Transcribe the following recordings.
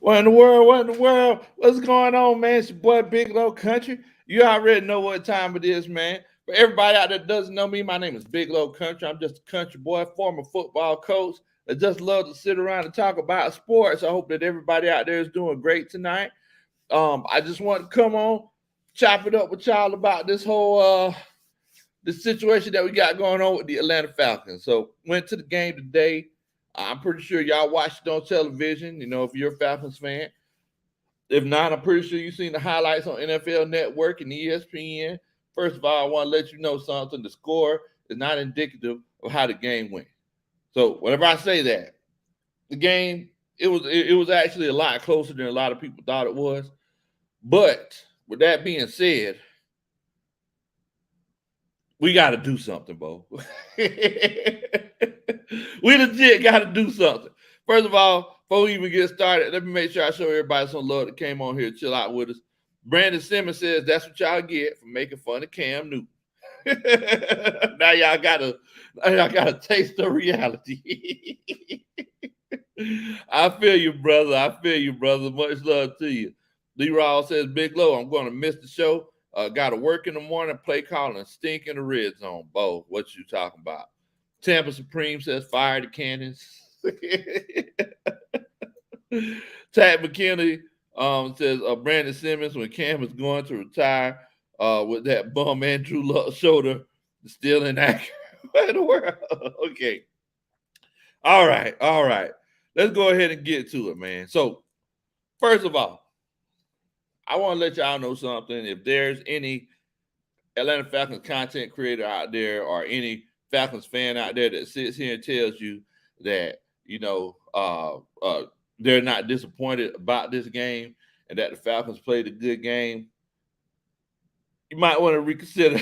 What in the world? What in the world? What's going on, man? It's your boy Big Low Country. You already know what time it is, man. For everybody out there that doesn't know me, my name is Big Low Country. I'm just a country boy, former football coach that just love to sit around and talk about sports. I hope that everybody out there is doing great tonight. I just want to come on, chop it up with y'all about this whole the situation that we got going on with the Atlanta Falcons. So went to the game today. I'm pretty sure y'all watched it on television, if you're a Falcons fan. If not, I'm pretty sure you've seen the highlights on NFL Network and ESPN. First of all, I want to let you know something. The score is not indicative of how the game went. So whenever I say that, the game, it was actually a lot closer than a lot of people thought it was. But with that being said, we got to do something, Bo. We legit got to do something. First of all, before we even get started, let me make sure I show everybody some love that came on here to chill out with us. Brandon Simmons says that's what y'all get for making fun of Cam Newton. now y'all gotta taste the reality. I feel you, brother. Much love to you. Leroy says, Big Low, I'm going to miss the show. Got to work in the morning, play calling, stink in the red zone. Bo, what you talking about? Tampa Supreme says, fire the cannons. Tad McKinney says, Brandon Simmons, when Cam is going to retire with that bum Andrew Luck shoulder, still inaccurate. What in the world? Okay. All right. Let's go ahead and get to it, man. So, first of all, I want to let y'all know something. If there's any Atlanta Falcons content creator out there or any Falcons fan out there that sits here and tells you that, they're not disappointed about this game and that the Falcons played a good game, you might want to reconsider.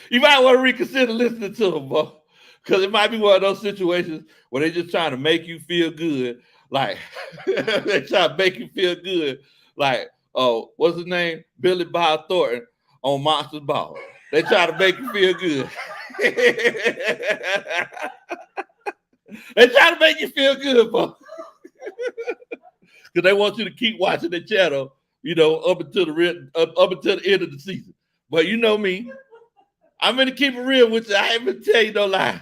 You might want to reconsider listening to them, bro. Because it might be one of those situations where they're just trying to make you feel good. Like, they try to make you feel good. Like, oh, what's his name? Billy Bob Thornton on Monsters Ball. They try to make you feel good. They try to make you feel good, bro. Because they want you to keep watching the channel, up until the end of the season. But you know me. I'm going to keep it real with you. I ain't going to tell you no lies.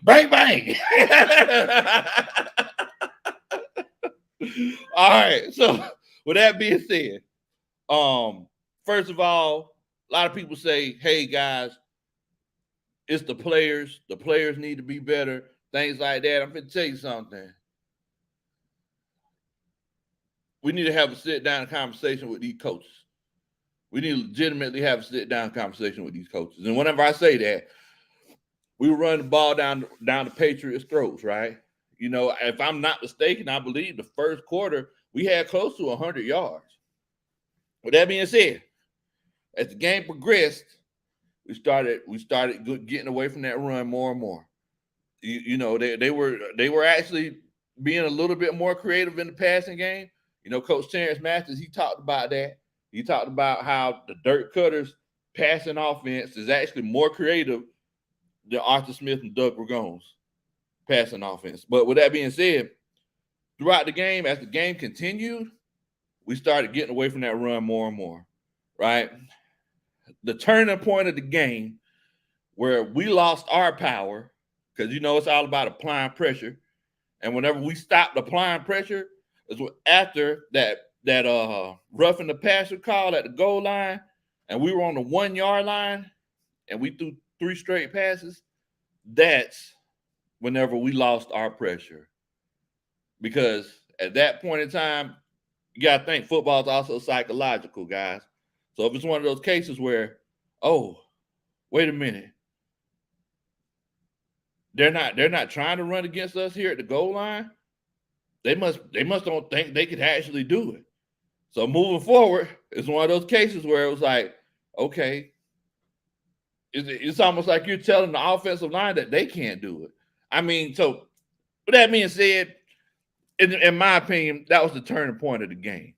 Bang, bang. All right. So, with that being said, first of all, a lot of people say, hey, guys, it's the players. The players need to be better. Things like that. I'm going to tell you something. We need to have a sit-down conversation with these coaches. We need to legitimately have a sit-down conversation with these coaches. And whenever I say that, we run the ball down the Patriots' throats, right? If I'm not mistaken, I believe the first quarter we had close to 100 yards. With that being said, as the game progressed, we started getting away from that run more and more. They were actually being a little bit more creative in the passing game. Coach Terrence Masters, he talked about that. He talked about how the Dirt Cutters passing offense is actually more creative than Arthur Smith and Doug Ragone's passing offense. But with that being said, throughout the game, as the game continued, we started getting away from that run more and more, right? The turning point of the game where we lost our power, because, it's all about applying pressure. And whenever we stopped applying pressure, is after that roughing the passer call at the goal line, and we were on the 1 yard line, and we threw 3 straight passes. That's whenever we lost our pressure, because at that point in time, you gotta think football is also psychological, guys. So if it's one of those cases where, oh, wait a minute, they're not trying to run against us here at the goal line. They must don't think they could actually do it. So moving forward, it's one of those cases where it was like, okay, it's almost like you're telling the offensive line that they can't do it. I mean, so with that being said, in my opinion, that was the turning point of the game.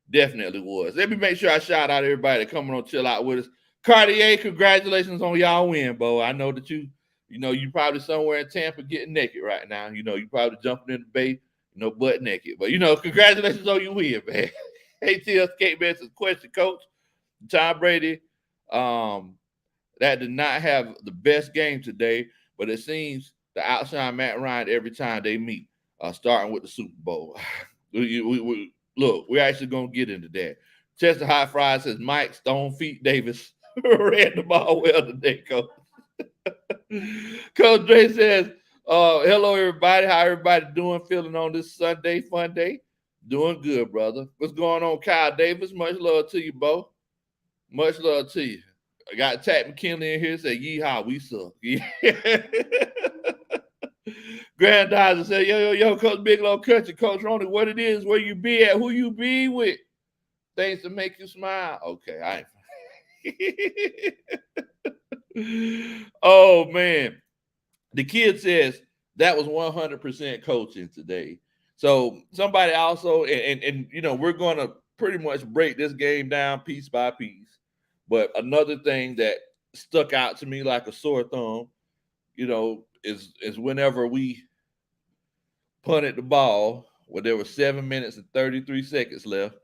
Definitely was. Let me make sure I shout out everybody that coming on chill out with us. Cartier, congratulations on y'all win, Bo. I know that you You know, you probably somewhere in Tampa getting naked right now. You know, you probably jumping in the bay, you know, butt naked. But you know, congratulations on your win, man. ATL Skate Man says, question, coach. Tom Brady, that did not have the best game today, but it seems to outshine Matt Ryan every time they meet, starting with the Super Bowl. Look, we're actually going to get into that. Chester Hot Fries says, Mike Stone Feet Davis ran the ball well today, Coach. Coach Dre says, hello, everybody. How everybody doing, feeling on this Sunday, fun day? Doing good, brother. What's going on, Kyle Davis? Much love to you, Bo. Much love to you. I got Tat McKinley in here say, yeehaw, we suck. Granddaughter said, yo, Coach Big Low Kuntry, Coach Ronnie, what it is, where you be at, who you be with. Things to make you smile. Okay, I Oh, man. The kid says that was 100% coaching today. So somebody also, and you know, we're going to pretty much break this game down piece by piece. But another thing that stuck out to me like a sore thumb, you know, is whenever we punted the ball when there were 7 minutes and 33 seconds left,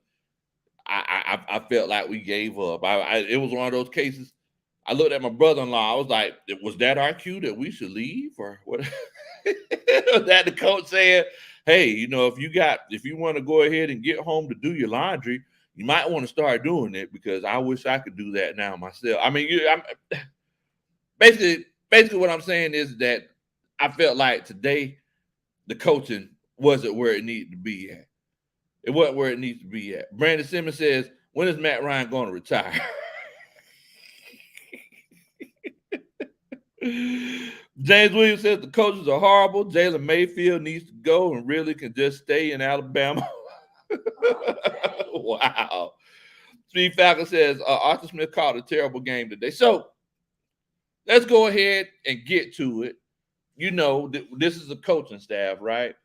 I felt like we gave up. It was one of those cases. I looked at my brother-in-law. I was like, was that our cue that we should leave or what? That the coach said, hey, you know, if you want to go ahead and get home to do your laundry, you might want to start doing it because I wish I could do that now myself. I mean, basically what I'm saying is that I felt like today the coaching wasn't where it needed to be at. It wasn't where it needs to be at. Brandon Simmons says, when is Matt Ryan going to retire? James Williams says the coaches are horrible. Jalen Mayfield needs to go and really can just stay in Alabama. Wow. Steve Falcon says Arthur Smith called a terrible game today. So let's go ahead and get to it. You know, this is a coaching staff, right?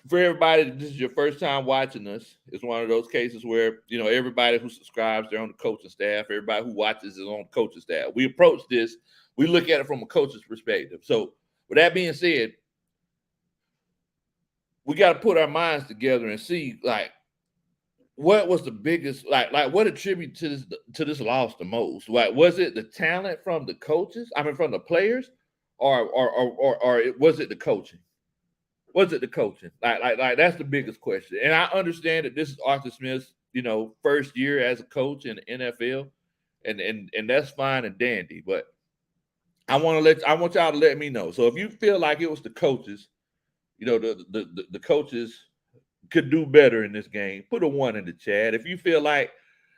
For everybody, this is your first time watching us. It's one of those cases where, you know, everybody who subscribes, they're on the coaching staff. Everybody who watches is on the coaching staff. We approach this, we look at it from a coach's perspective. So with that being said, we got to put our minds together and see, like, what was the biggest, like what attribute to this loss the most? Like, was it the talent from the coaches? I mean, from the players, or was it the coaching? Was it the coaching? Like that's the biggest question. And I understand that this is Arthur Smith's, you know, first year as a coach in the NFL, and that's fine and dandy. But I want y'all to let me know. So if you feel like it was the coaches, you know, the coaches could do better in this game, put a 1 in the chat. If you feel like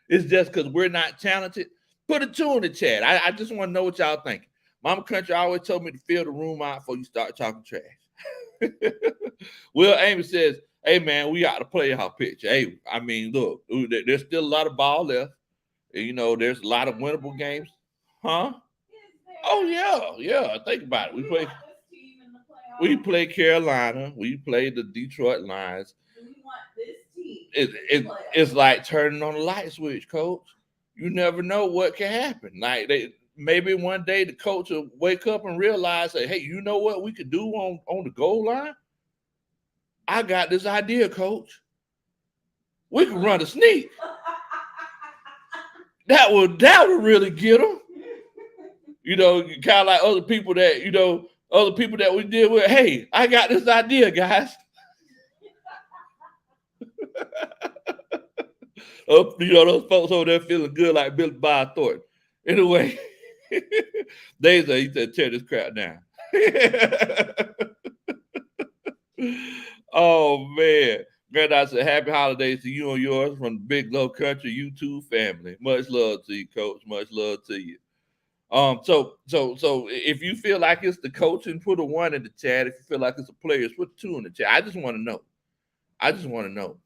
it's just because we're not talented, put a 2 in the chat. I just want to know what y'all think. Mama Country always told me to fill the room out before you start talking trash. Will Amy says, hey, man, we got to play our pitch. Hey, I mean, look, there's still a lot of ball left. You know, there's a lot of winnable games. Huh? Oh, yeah. Think about it. We play Carolina. We play the Detroit Lions. It's like turning on a light switch, coach. You never know what can happen. Like maybe one day the coach will wake up and realize that, hey, you know what we could do on the goal line? I got this idea, coach. We can run a sneak. That would really get them. You know, kind of like other people that we deal with. Hey, I got this idea, guys. You know, those folks over there feeling good like Billy Bob Thornton. Anyway, he said, tear this crap down. Oh, man. Granddad said, happy holidays to you and yours from the Big Low Kuntry YouTube family. Much love to you, coach. Much love to you. So if you feel like it's the coaching, put a 1 in the chat. If you feel like it's the players, put 2 in the chat. I just want to know.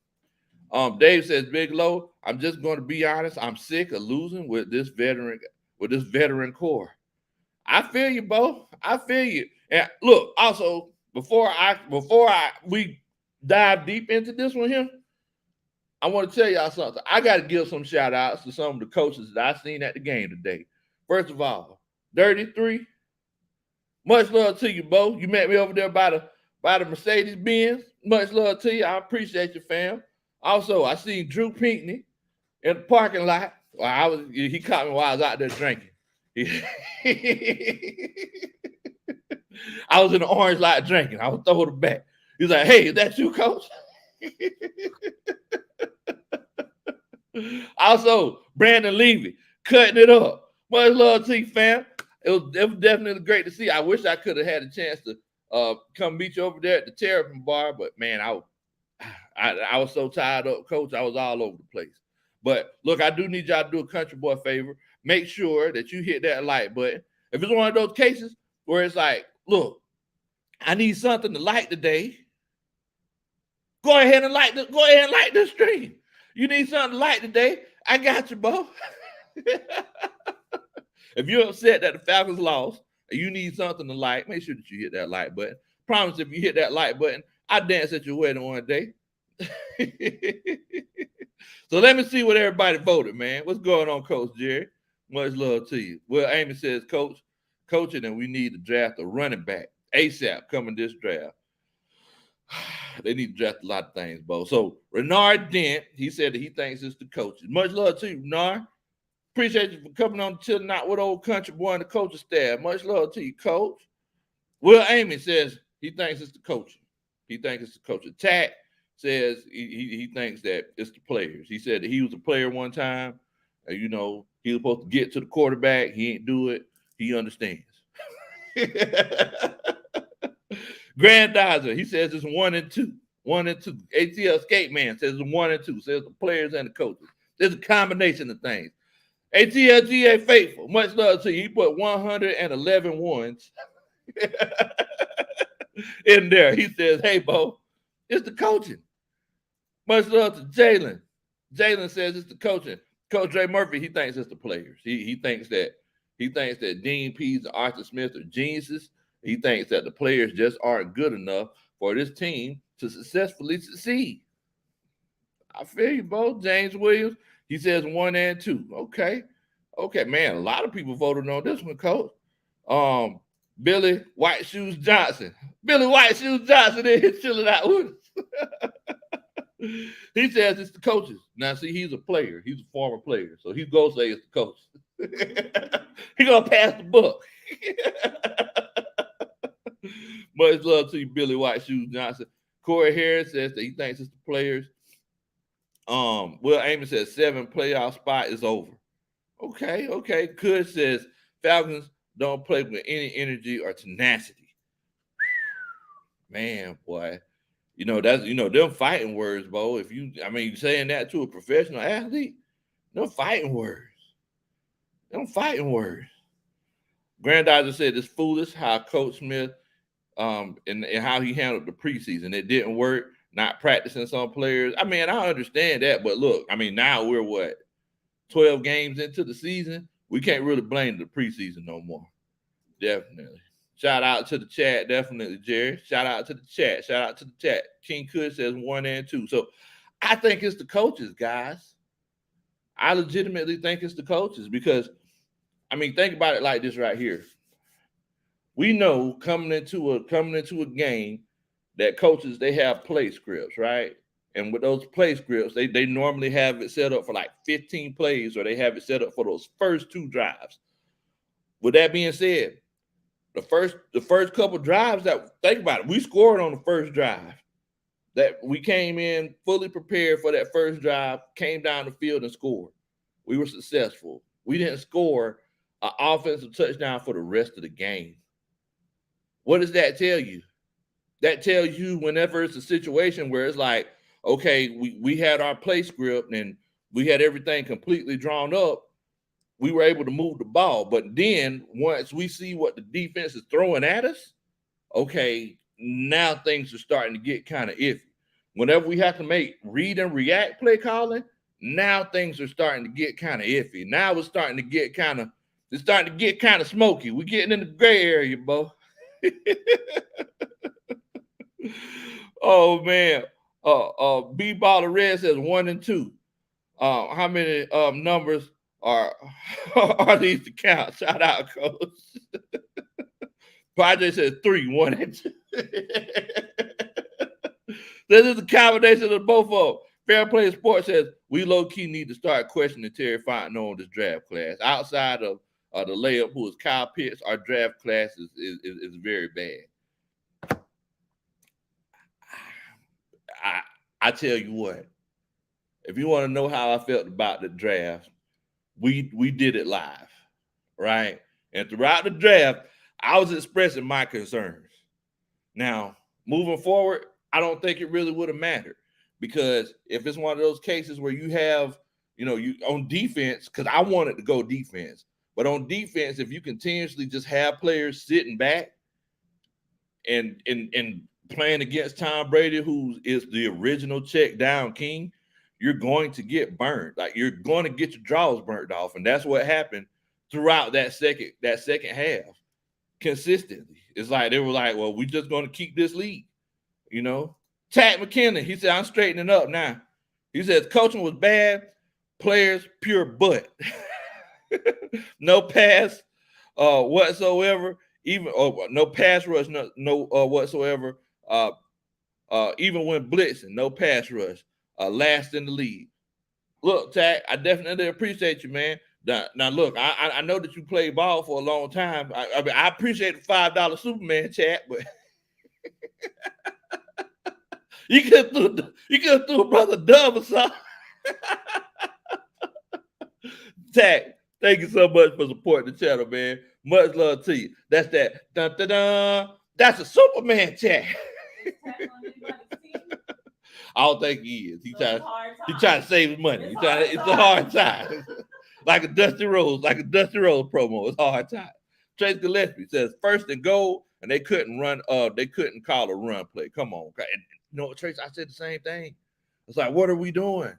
Dave says, Big Low, I'm just going to be honest. I'm sick of losing with this veteran core. I feel you, Bo. I feel you. And look, also, before we dive deep into this one here, I want to tell y'all something. I got to give some shout outs to some of the coaches that I seen at the game today. First of all, Dirty 3, Much love to you, Bo. You met me over there by the Mercedes Benz. Much love to you. I appreciate you, fam. Also, I seen Drew Pinkney in the parking lot. Well, he caught me while I was out there drinking. I was in the orange light drinking. I was throwing it back. He's like, "Hey, is that you, coach?" Also, Brandon Levy cutting it up. Much love to you, fam. It was definitely great to see. I wish I could have had a chance to come meet you over there at the Terrapin Bar, but man, I was so tired up, coach. I was all over the place. But look, I do need y'all to do a country boy favor. Make sure that you hit that like button. If it's one of those cases where it's like, look, I need something to like today, go ahead and like the stream. You need something to like today, I got you, Bo. If you're upset that the Falcons lost and you need something to like, make sure that you hit that like button. Promise if you hit that like button, I dance at your wedding one day. So let me see what everybody voted, man. What's going on, Coach Jerry? Much love to you. Well, Amy says, coaching, and we need to draft a running back ASAP coming this draft. They need to draft a lot of things, Bo. So Renard Dent, he said that he thinks it's the coaches. Much love to you, Renard. Appreciate you for coming on to Chilling Out with Old Country Boy and the coaching staff. Much love to you, Coach. Will Amy says he thinks it's the coaching. He thinks it's the coaching. Tack says he thinks that it's the players. He said that he was a player one time. And, he was supposed to get to the quarterback. He ain't do it. He understands. Grandizer, he says it's 1 and 2. 1 and 2. ATL Skate Man says it's 1 and 2. Says the players and the coaches. There's a combination of things. ATLGA Faithful, much love to you. He put 111 ones in there. He says, hey, Bo, it's the coaching. Much love to Jalen. Jalen says it's the coaching. Coach Dre Murphy, he thinks it's the players. He thinks that Dean Pease and Arthur Smith are geniuses. He thinks that the players just aren't good enough for this team to successfully succeed. I feel you, Bo. James Williams, he says 1 and 2. Okay, man. A lot of people voted on this one, Coach. Billy White Shoes Johnson. Billy White Shoes Johnson is chilling out with us. He says it's the coaches. Now, see, he's a player. He's a former player. So he's going to say it's the coaches. He's going to pass the buck. Much love to you, Billy White Shoes Johnson. Corey Harris says that he thinks it's the players. Will Amy says 7 playoff spot is over. Okay. Kush says Falcons don't play with any energy or tenacity. Man, boy. That's them fighting words, Bo. You're saying that to a professional athlete, them fighting words. Grandizer said it's foolish how Coach Smith and how he handled the preseason. It didn't work, not practicing some players. I understand that, but look, now we're 12 games into the season. We can't really blame the preseason no more. Definitely. Shout out to the chat, definitely, Jerry. Shout out to the chat. King Kush says 1 and 2. So I think it's the coaches, guys. I legitimately think it's the coaches because, think about it like this right here. We know coming into a game that coaches, they have play scripts, right? And with those play scripts, they normally have it set up for like 15 plays, or they have it set up for those first 2 drives. With that being said, the first couple drives think about it, we scored on the first drive. That we came in fully prepared for that first drive, came down the field and scored. We were successful. We didn't score an offensive touchdown for the rest of the game. What does that tell you? That tells you whenever it's a situation where it's like, okay, we had our play script and we had everything completely drawn up, we were able to move the ball. But then once we see what the defense is throwing at us, okay, now things are starting to get kind of iffy. Whenever we have to make read and react play calling, now things are starting to get kind of iffy. Now it's starting to get kind of smoky. We're getting in the gray area, Bo. Oh man. B Baller Red says 1 and 2. How many numbers are these to count? Shout out, Coach. Padre says 3, 1, and 2. This is a combination of both of them. Fair Play Sports says we low-key need to start questioning Terry Fontenot on this draft class. Outside of the layup, who is Kyle Pitts, our draft class is very bad. I tell you what, if you want to know how I felt about the draft, we did it live, right? And throughout the draft, I was expressing my concerns. Now, moving forward, I don't think it really would have mattered, because if it's one of those cases where you have, you on defense, because I wanted to go defense, but on defense, if you continuously just have players sitting back and playing against Tom Brady, who is the original check down king, you're going to get burned. Like, you're going to get your jaws burnt off, and that's what happened throughout that second half consistently. It's like they were like, well, we're just going to keep this lead. Tad McKinnon, he said, I'm straightening up now. He says coaching was bad, players pure butt. No pass whatsoever, even no pass rush, no whatsoever. Even when blitzing, no pass rush. Last in the league. Look, Tad, I definitely appreciate you, man. Now look, I know that you played ball for a long time. I appreciate the $5 Superman chat, but you could have threw a brother Dub or something. Tad, thank you so much for supporting the channel, man. Much love to you. That's that. Dun, dun, dun. That's a Superman chat. I don't think he is. He trying to save his money. It's a hard time. like a Dusty Rose promo. It's a hard time. Trace Gillespie says 1st and goal, and they couldn't call a run play. Come on. And Trace, I said the same thing. It's like, what are we doing?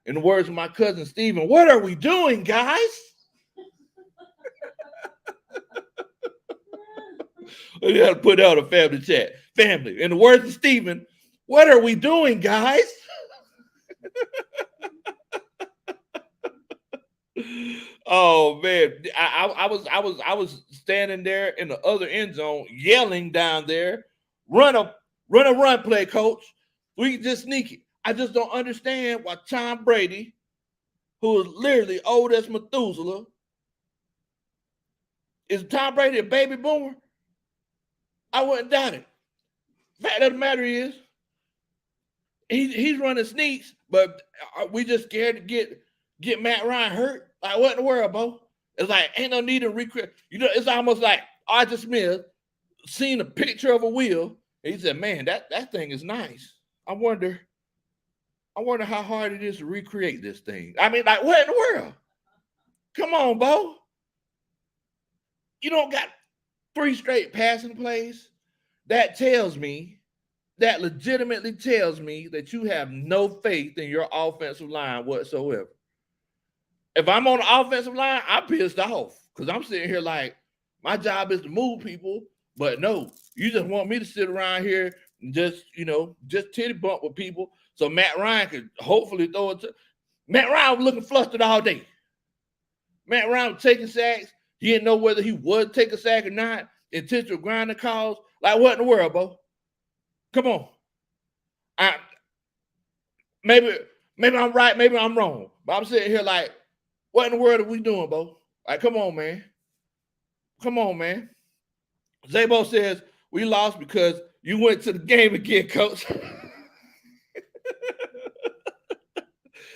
In the words of my cousin Steven, what are we doing, guys? You have to put out a family chat. Family. In the words of Steven, what are we doing, guys? Oh man, I was standing there in the other end zone, yelling down there, run a run play, coach. We just sneak it. I just don't understand why Tom Brady, who is literally old as Methuselah, is Tom Brady a baby boomer? I wouldn't doubt it. Fact of the matter is, he's running sneaks, but are we just scared to get Matt Ryan hurt? Like, what in the world, Bo? It's like, ain't no need to recreate. It's almost like Arthur Smith seen a picture of a wheel, and he said, man, that thing is nice. I wonder how hard it is to recreate this thing. I mean, like, what in the world? Come on, Bo. You don't got 3 straight passing plays? That legitimately tells me that you have no faith in your offensive line whatsoever. If I'm on the offensive line, I'm pissed off because I'm sitting here like, my job is to move people, but no, you just want me to sit around here and just titty bump with people so Matt Ryan could hopefully throw it to. Matt Ryan was looking flustered all day. Matt Ryan was taking sacks. He didn't know whether he would take a sack or not. Intentional grinding calls. Like, what in the world, Bo? Come on. Maybe I'm right, maybe I'm wrong. But I'm sitting here like, what in the world are we doing, Bo? Like, come on, man. Come on, man. Zabo says, we lost because you went to the game again, coach.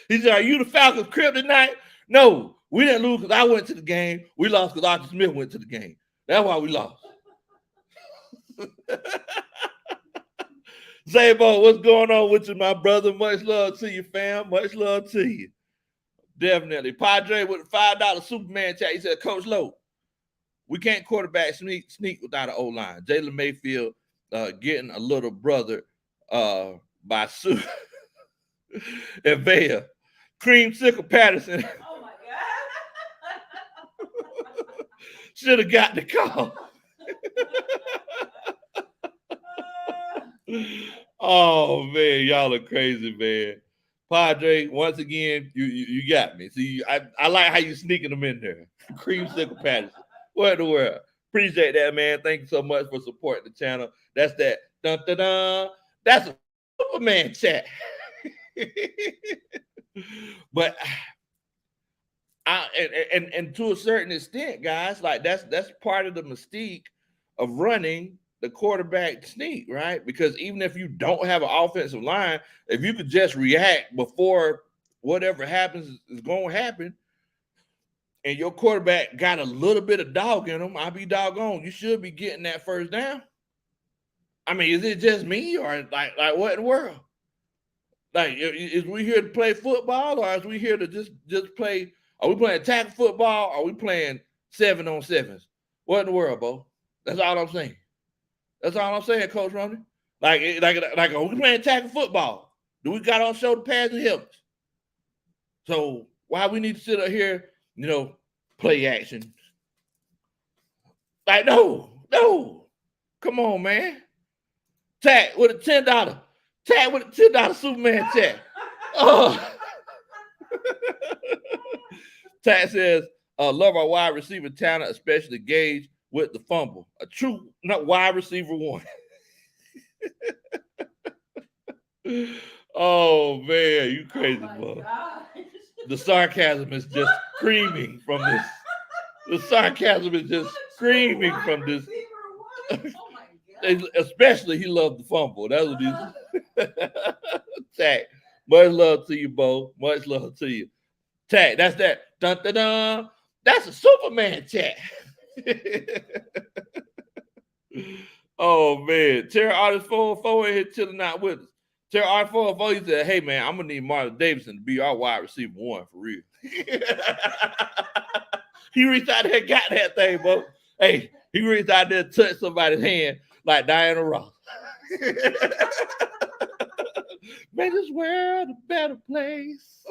He said, are you the Falcons crib tonight? No, we didn't lose because I went to the game. We lost because Arthur Smith went to the game. That's why we lost. Zabo, what's going on with you, my brother? Much love to you, fam. Much love to you. Definitely. Padre with a $5 Superman chat. He said, Coach Lowe, we can't quarterback sneak without an O-line. Jalen Mayfield getting a little brother by Sue and Vea. Creamsicle Patterson. Oh, my God. Should have got the call. Oh, man, y'all are crazy, man. Padre, once again, you got me. See, I like how you sneaking them in there. Creamsicle Patterson. What in the world? Appreciate that, man. Thank you so much for supporting the channel. That's that. Dun, dun, dun. That's a Superman chat. But and to a certain extent, guys, like that's part of the mystique of running the quarterback sneak, right? Because even if you don't have an offensive line, if you could just react before whatever happens is going to happen, and your quarterback got a little bit of dog in him, I'll be doggone, you should be getting that first down. I mean, is it just me, or like what in the world? Like, is we here to play football, or is we here to just play? Are we playing tackle football? Or are we playing 7-on-7s? What in the world, Bo? That's all I'm saying. That's all I'm saying, Coach Ronnie. Like, are we playing tackle football? Do we got on shoulder pads and helmets? So why we need to sit up here, play action? Like, no. Come on, man. Tag with a $10. Tag with a $10 Superman tag. Oh. Tag says, love our wide receiver talent, especially Gage with the fumble. A true wide receiver one. Oh, man, you crazy, bro. The sarcasm is just screaming from this. The sarcasm is just screaming from this. Oh my God. Especially he loved the fumble. That's what he's Tag. Much love to you, Bo. Much love to you. Tag. That's that. Dun, dun, dun. That's a Superman chat. Oh man. Terry Artist 404 in here chilling out with us. Terry Artist 404, he said, hey man, I'm gonna need Marlon Davidson to be our wide receiver one for real. He reached out there and got that thing, bro. Hey, he reached out there and touched somebody's hand like Diana Ross. Make this world a better place.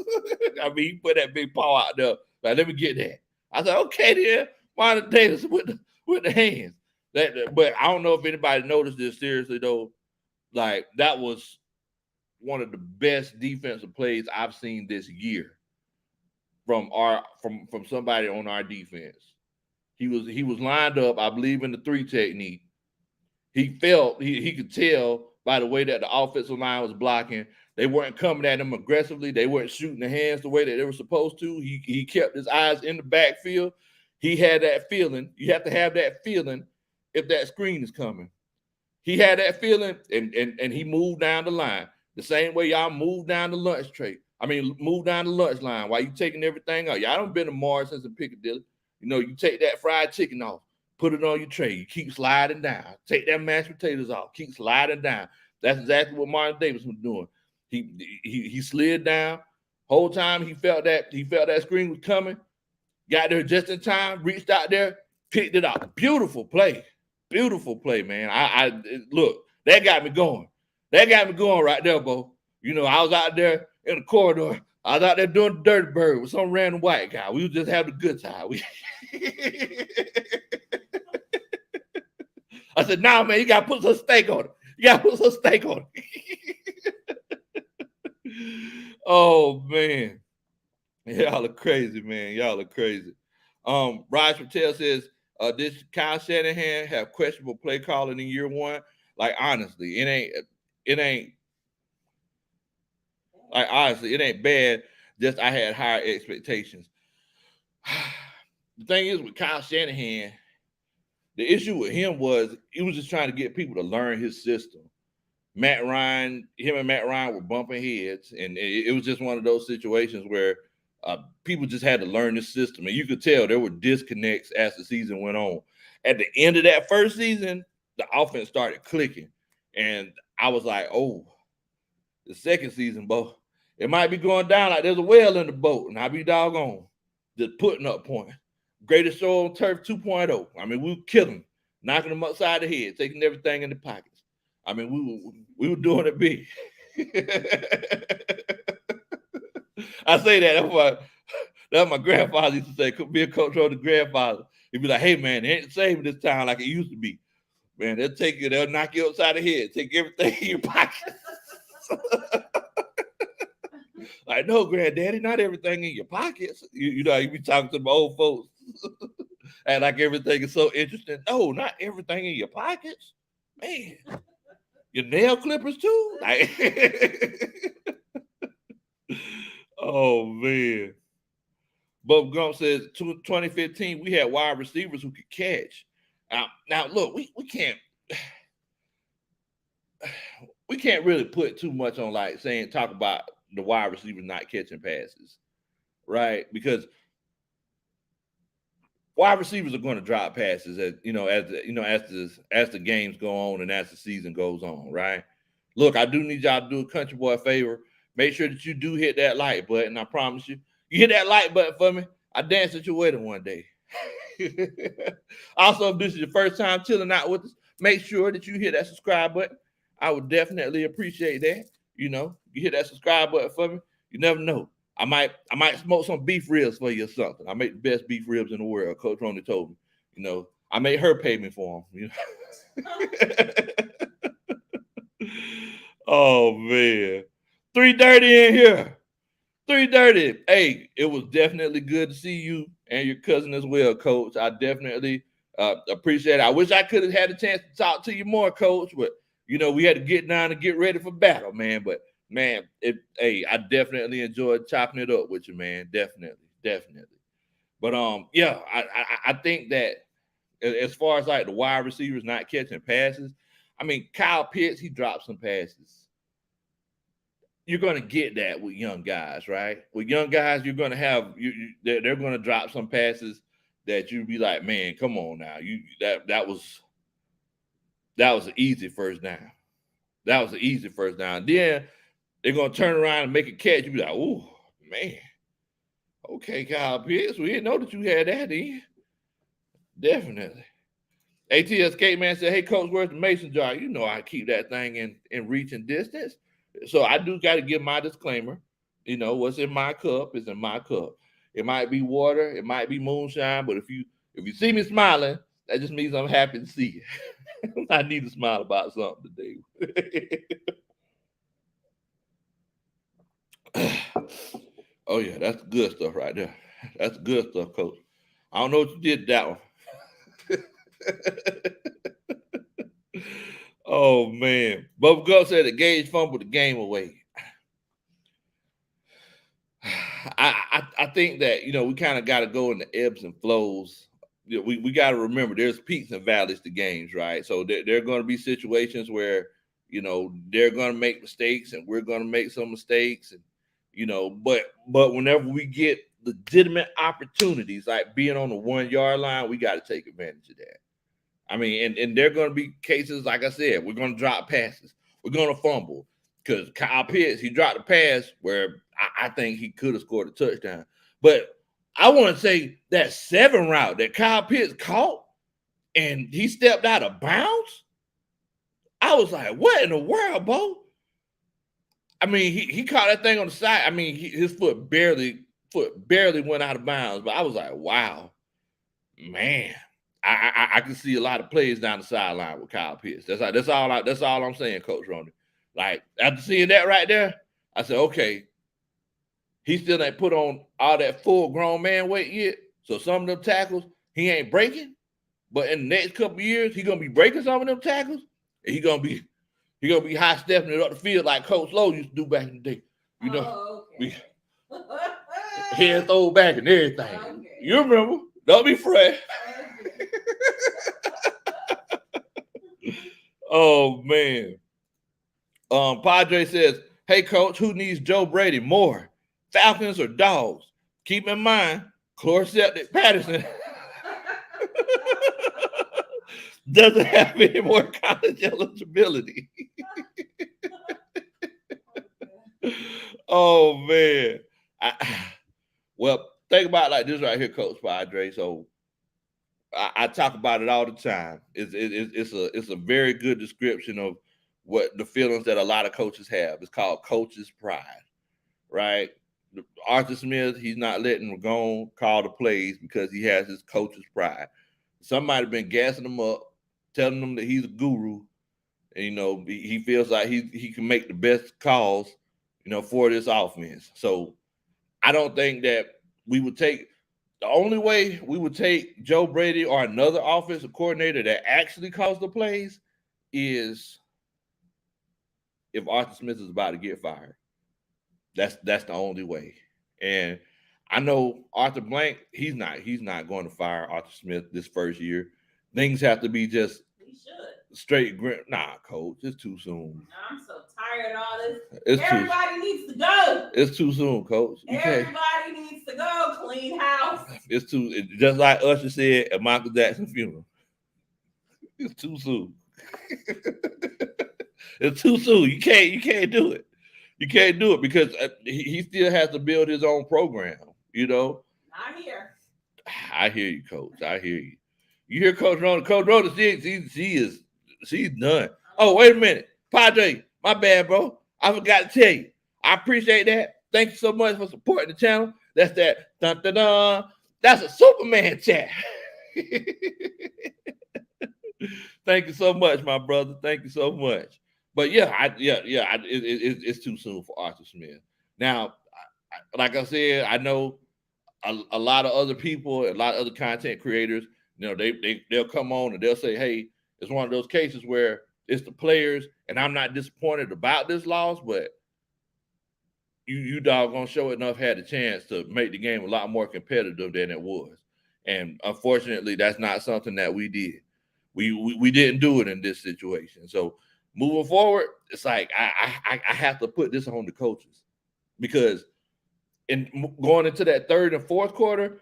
I mean, he put that big paw out there. Like, let me get that. I said, okay, then. Marlon Davidson with the hands. But I don't know if anybody noticed this seriously, though. Like, that was one of the best defensive plays I've seen this year from somebody on our defense. He was lined up, I believe, in the 3 technique. He felt he could tell by the way that the offensive line was blocking. They weren't coming at him aggressively. They weren't shooting the hands the way that they were supposed to. He kept his eyes in the backfield. He had that feeling. You have to have that feeling if that screen is coming. He had that feeling, and he moved down the line the same way y'all move down the lunch tray. I mean, move down the lunch line while you taking everything out. Y'all done been to Mars since in Piccadilly. You take that fried chicken off, put it on your tray. You keep sliding down. Take that mashed potatoes off, keep sliding down. That's exactly what Marlon Davidson was doing. He slid down. Whole time he felt that screen was coming. Got there just in time, reached out there, picked it up. Beautiful play. Beautiful play, man. I look, that got me going. That got me going right there, Bo. I was out there in the corridor. I was out there doing the dirty bird with some random white guy. We was just having a good time. I said, nah, man, you got to put some steak on it. You got to put some steak on it. Oh, man. Y'all are crazy, man. Y'all are crazy. Raj Patel says, did Kyle Shanahan have questionable play calling in year one? Like, honestly, it ain't like, honestly, it ain't bad. Just I had higher expectations. The thing is with Kyle Shanahan, the issue with him was he was just trying to get people to learn his system. Him and Matt Ryan were bumping heads, and it was just one of those situations where people just had to learn this system, and you could tell there were disconnects as the season went on. At the end of that first season, the offense started clicking, and I was like, oh, the second season, Bo, it might be going down like there's a whale in the boat, and I be doggone just putting up points. Greatest show on turf 2.0. I mean, we were killing, knocking them upside the head, taking everything in the pockets. I mean, we were doing it big. I say that. That's my grandfather used to say, could be a coach or the grandfather. He'd be like, hey, man, it ain't the same this time like it used to be. Man, they'll knock you upside the head, take everything in your pocket. Like, no, granddaddy, not everything in your pockets. You be talking to my old folks. And like everything is so interesting. No, not everything in your pockets. Man, your nail clippers too? Like, oh man. Bub Gump says 2015, we had wide receivers who could catch. Now look, we can't really put too much on like talk about the wide receivers not catching passes, right? Because wide receivers are going to drop passes as the games go on and as the season goes on, right? Look, I do need y'all to do a country boy a favor. Make sure that you do hit that like button. I promise you. You hit that like button for me. I dance at your wedding one day. Also, if this is your first time chilling out with us, make sure that you hit that subscribe button. I would definitely appreciate that. You hit that subscribe button for me. You never know. I might smoke some beef ribs for you or something. I make the best beef ribs in the world. Coach Ronnie told me. I made her pay me for them. Oh man, 3:30 in here. 3:30. Hey, it was definitely good to see you and your cousin as well, Coach. I definitely appreciate it. I wish I could have had a chance to talk to you more, Coach, but we had to get down and get ready for battle, man. But man, I definitely enjoyed chopping it up with you, man. Definitely. But yeah, I think that as far as like the wide receivers not catching passes, I mean, Kyle Pitts, he dropped some passes. You're going to get that with young guys, right? With young guys, you're going to have they're going to drop some passes that you'd be like, man, come on now, that was an easy first down. That was an easy first down. Then they're going to turn around and make a catch. You be like, oh man, okay, Kyle Pitts, we didn't know that you had that in. Definitely. ATL Skate Man said, hey, Coach, where's the mason jar? I keep that thing in reach and distance. So I do got to give my disclaimer. What's in my cup is in my cup. It might be water, it might be moonshine, but if you see me smiling, that just means I'm happy to see you. I need to smile about something today. Oh yeah, that's good stuff right there. That's good stuff, Coach. I don't know what you did that one. Oh man, Bubba Gup said the Gage fumbled the game away. I think that we kind of got to go in the ebbs and flows. We got to remember there's peaks and valleys to games, right? So there are going to be situations where they're going to make mistakes and we're going to make some mistakes, and but whenever we get legitimate opportunities like being on the 1 yard line, we got to take advantage of that. I mean, and there are going to be cases, like I said, we're going to drop passes. We're going to fumble because Kyle Pitts, he dropped a pass where I think he could have scored a touchdown. But I want to say that 7 route that Kyle Pitts caught and he stepped out of bounds, I was like, what in the world, Bo? I mean, he caught that thing on the side. I mean, his foot barely went out of bounds. But I was like, wow, man. I can see a lot of plays down the sideline with Kyle Pitts. That's all I'm saying, Coach Ronnie. Like after seeing that right there, I said, okay, he still ain't put on all that full grown man weight yet. So some of them tackles he ain't breaking, but in the next couple of years he gonna be breaking some of them tackles, and he gonna be high stepping it up the field like Coach Lowe used to do back in the day. Okay. Head throw back and everything. Okay. You remember? Don't be fresh. Oh man. Padre says, hey coach, who needs Joe Brady more? Falcons or Dogs? Keep in mind, Chlorceptic Patterson doesn't have any more college eligibility. Oh man. Well, think about it like this right here, Coach Padre. So I talk about it all the time. It's a very good description of what the feelings that a lot of coaches have. It's called coach's pride, right? Arthur Smith, he's not letting Ragone call the plays because he has his coach's pride. Somebody been gassing him up, telling him that he's a guru, and he feels like he can make the best calls, for this offense. So I don't think that we would take The only way we would take Joe Brady or another offensive coordinator that actually calls the plays is if Arthur Smith is about to get fired. That's the only way. And I know Arthur Blank, he's not going to fire Arthur Smith this first year. Things have to be just straight grit. Nah, coach, it's too soon. I'm so tired of all this. Everybody needs to go. It's too soon, coach. Everybody needs to go. Clean house. It's just like Usher said at Michael Jackson's funeral. It's too soon. It's too soon. You can't do it. You can't do it because he still has to build his own program. Not here. I hear you, coach. I hear you. You hear Coach Rona? Coach Rona, she's done. Oh, wait a minute, Padre. My bad, bro. I forgot to tell you. I appreciate that. Thank you so much for supporting the channel. That's that. Dun, dun, dun. That's a Superman chat. Thank you so much, my brother. Thank you so much. But it's too soon for Arthur Smith. Now, like I said, I know a lot of other people, a lot of other content creators. They'll come on and they'll say, "Hey, it's one of those cases where it's the players," and I'm not disappointed about this loss, but you doggone sure enough had a chance to make the game a lot more competitive than it was. And unfortunately, that's not something that we did. We didn't do it in this situation. So moving forward, it's like I have to put this on the coaches because in going into that third and fourth quarter,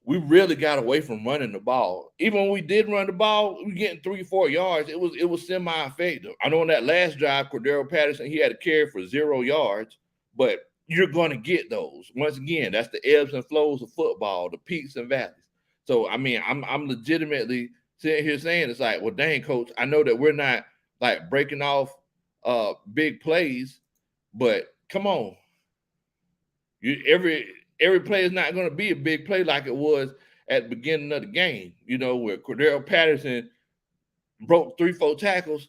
we really got away from running the ball. Even when we did run the ball, we were getting 3-4 yards. It was semi-effective. I know on that last drive, Cordero Patterson, he had a carry for 0 yards, but you're going to get those. Once again, that's the ebbs and flows of football, the peaks and valleys. So, I mean, I'm legitimately sitting here saying it's like, well, dang, coach, I know that we're not like breaking off big plays, but come on. Every play is not going to be a big play like it was at the beginning of the game, where Cordero Patterson broke 3-4 tackles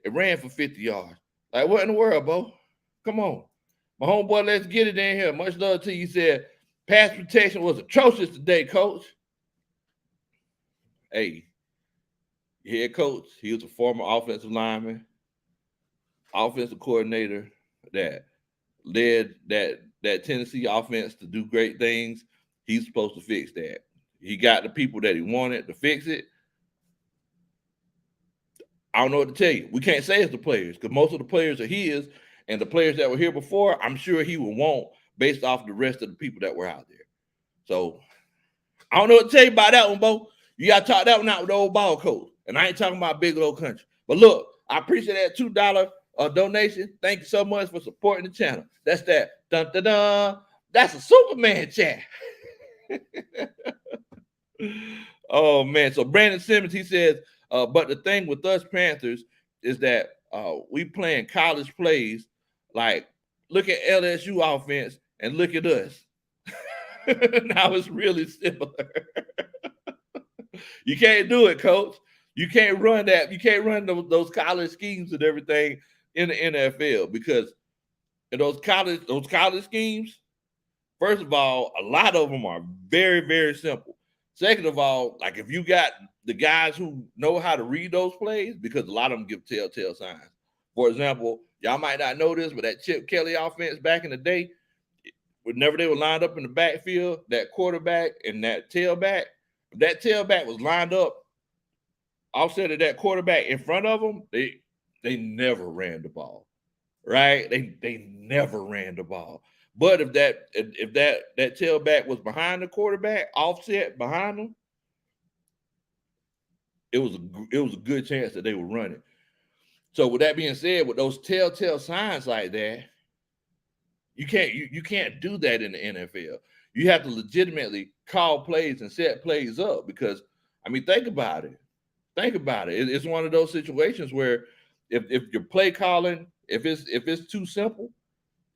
and ran for 50 yards. Like, what in the world, Bo? Come on. My homeboy, let's get it in here. Much love to you. Said, pass protection was atrocious today, coach. Hey, head coach, he was a former offensive lineman, offensive coordinator that led that Tennessee offense to do great things. He's supposed to fix that. He got the people that he wanted to fix it. I don't know what to tell you. We can't say it's the players because most of the players are his, and the players that were here before, I'm sure he would want based off the rest of the people that were out there. So I don't know what to tell you about that one, Bo. You got to talk that one out with the old ball coach. And I ain't talking about Big Low Kuntry. But look, I appreciate that $2 donation. Thank you so much for supporting the channel. That's that. Dun, dun, dun. That's a Superman chat. Oh, man. So Brandon Simmons, he says, but the thing with us Panthers is that we playing college plays. Like, look at LSU offense and look at us. Now it's really similar. You can't do it, coach. You can't run that. You can't run those college schemes and everything in the NFL because in those college schemes, first of all, a lot of them are very, very simple. Second of all, like if you got the guys who know how to read those plays, because a lot of them give telltale signs. For example, y'all might not know this, but that Chip Kelly offense back in the day, whenever they were lined up in the backfield, that quarterback and that tailback was lined up offset of that quarterback in front of them, they never ran the ball, right? They never ran the ball. But if that tailback was behind the quarterback, offset behind them, it was a good chance that they were running. So with that being said, with those telltale signs like that, you can't do that in the NFL. You have to legitimately call plays and set plays up because, I mean, think about it. It's one of those situations where if your play calling, if it's too simple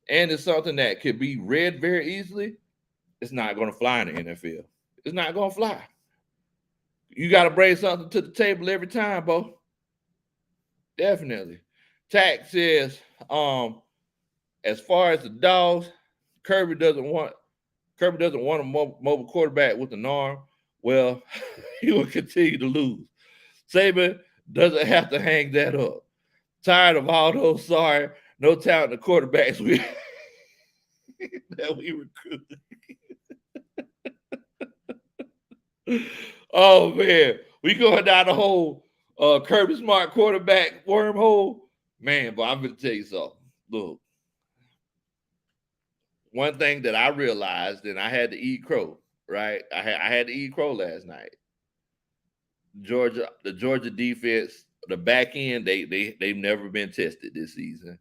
and it's something that could be read very easily, it's not going to fly in the NFL. It's not going to fly. You got to bring something to the table every time, Bo. Definitely. Tack says, as far as the dogs, Kirby doesn't want Kirby doesn't want a mobile quarterback with an arm. Well, he will continue to lose. Saban doesn't have to hang that up. Tired of all those sorry, no talented quarterbacks that we recruit. Oh man, we going down the whole Kirby Smart quarterback wormhole, man. But I'm gonna tell you something. Look, one thing that I realized, and I had to eat crow. Right, I had to eat crow last night. The Georgia defense, the back end, they've never been tested this season.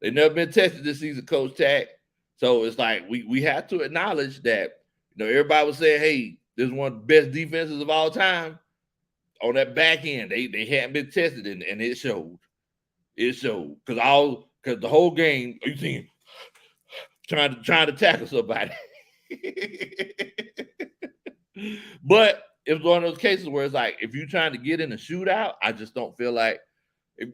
They've never been tested this season, Coach Tack. So it's like we have to acknowledge that, everybody was saying, hey, this is one of the best defenses of all time. On that back end, they hadn't been tested, and it showed. It showed. Because the whole game, you see trying to tackle somebody. But it was one of those cases where it's like, if you're trying to get in a shootout, I just don't feel like if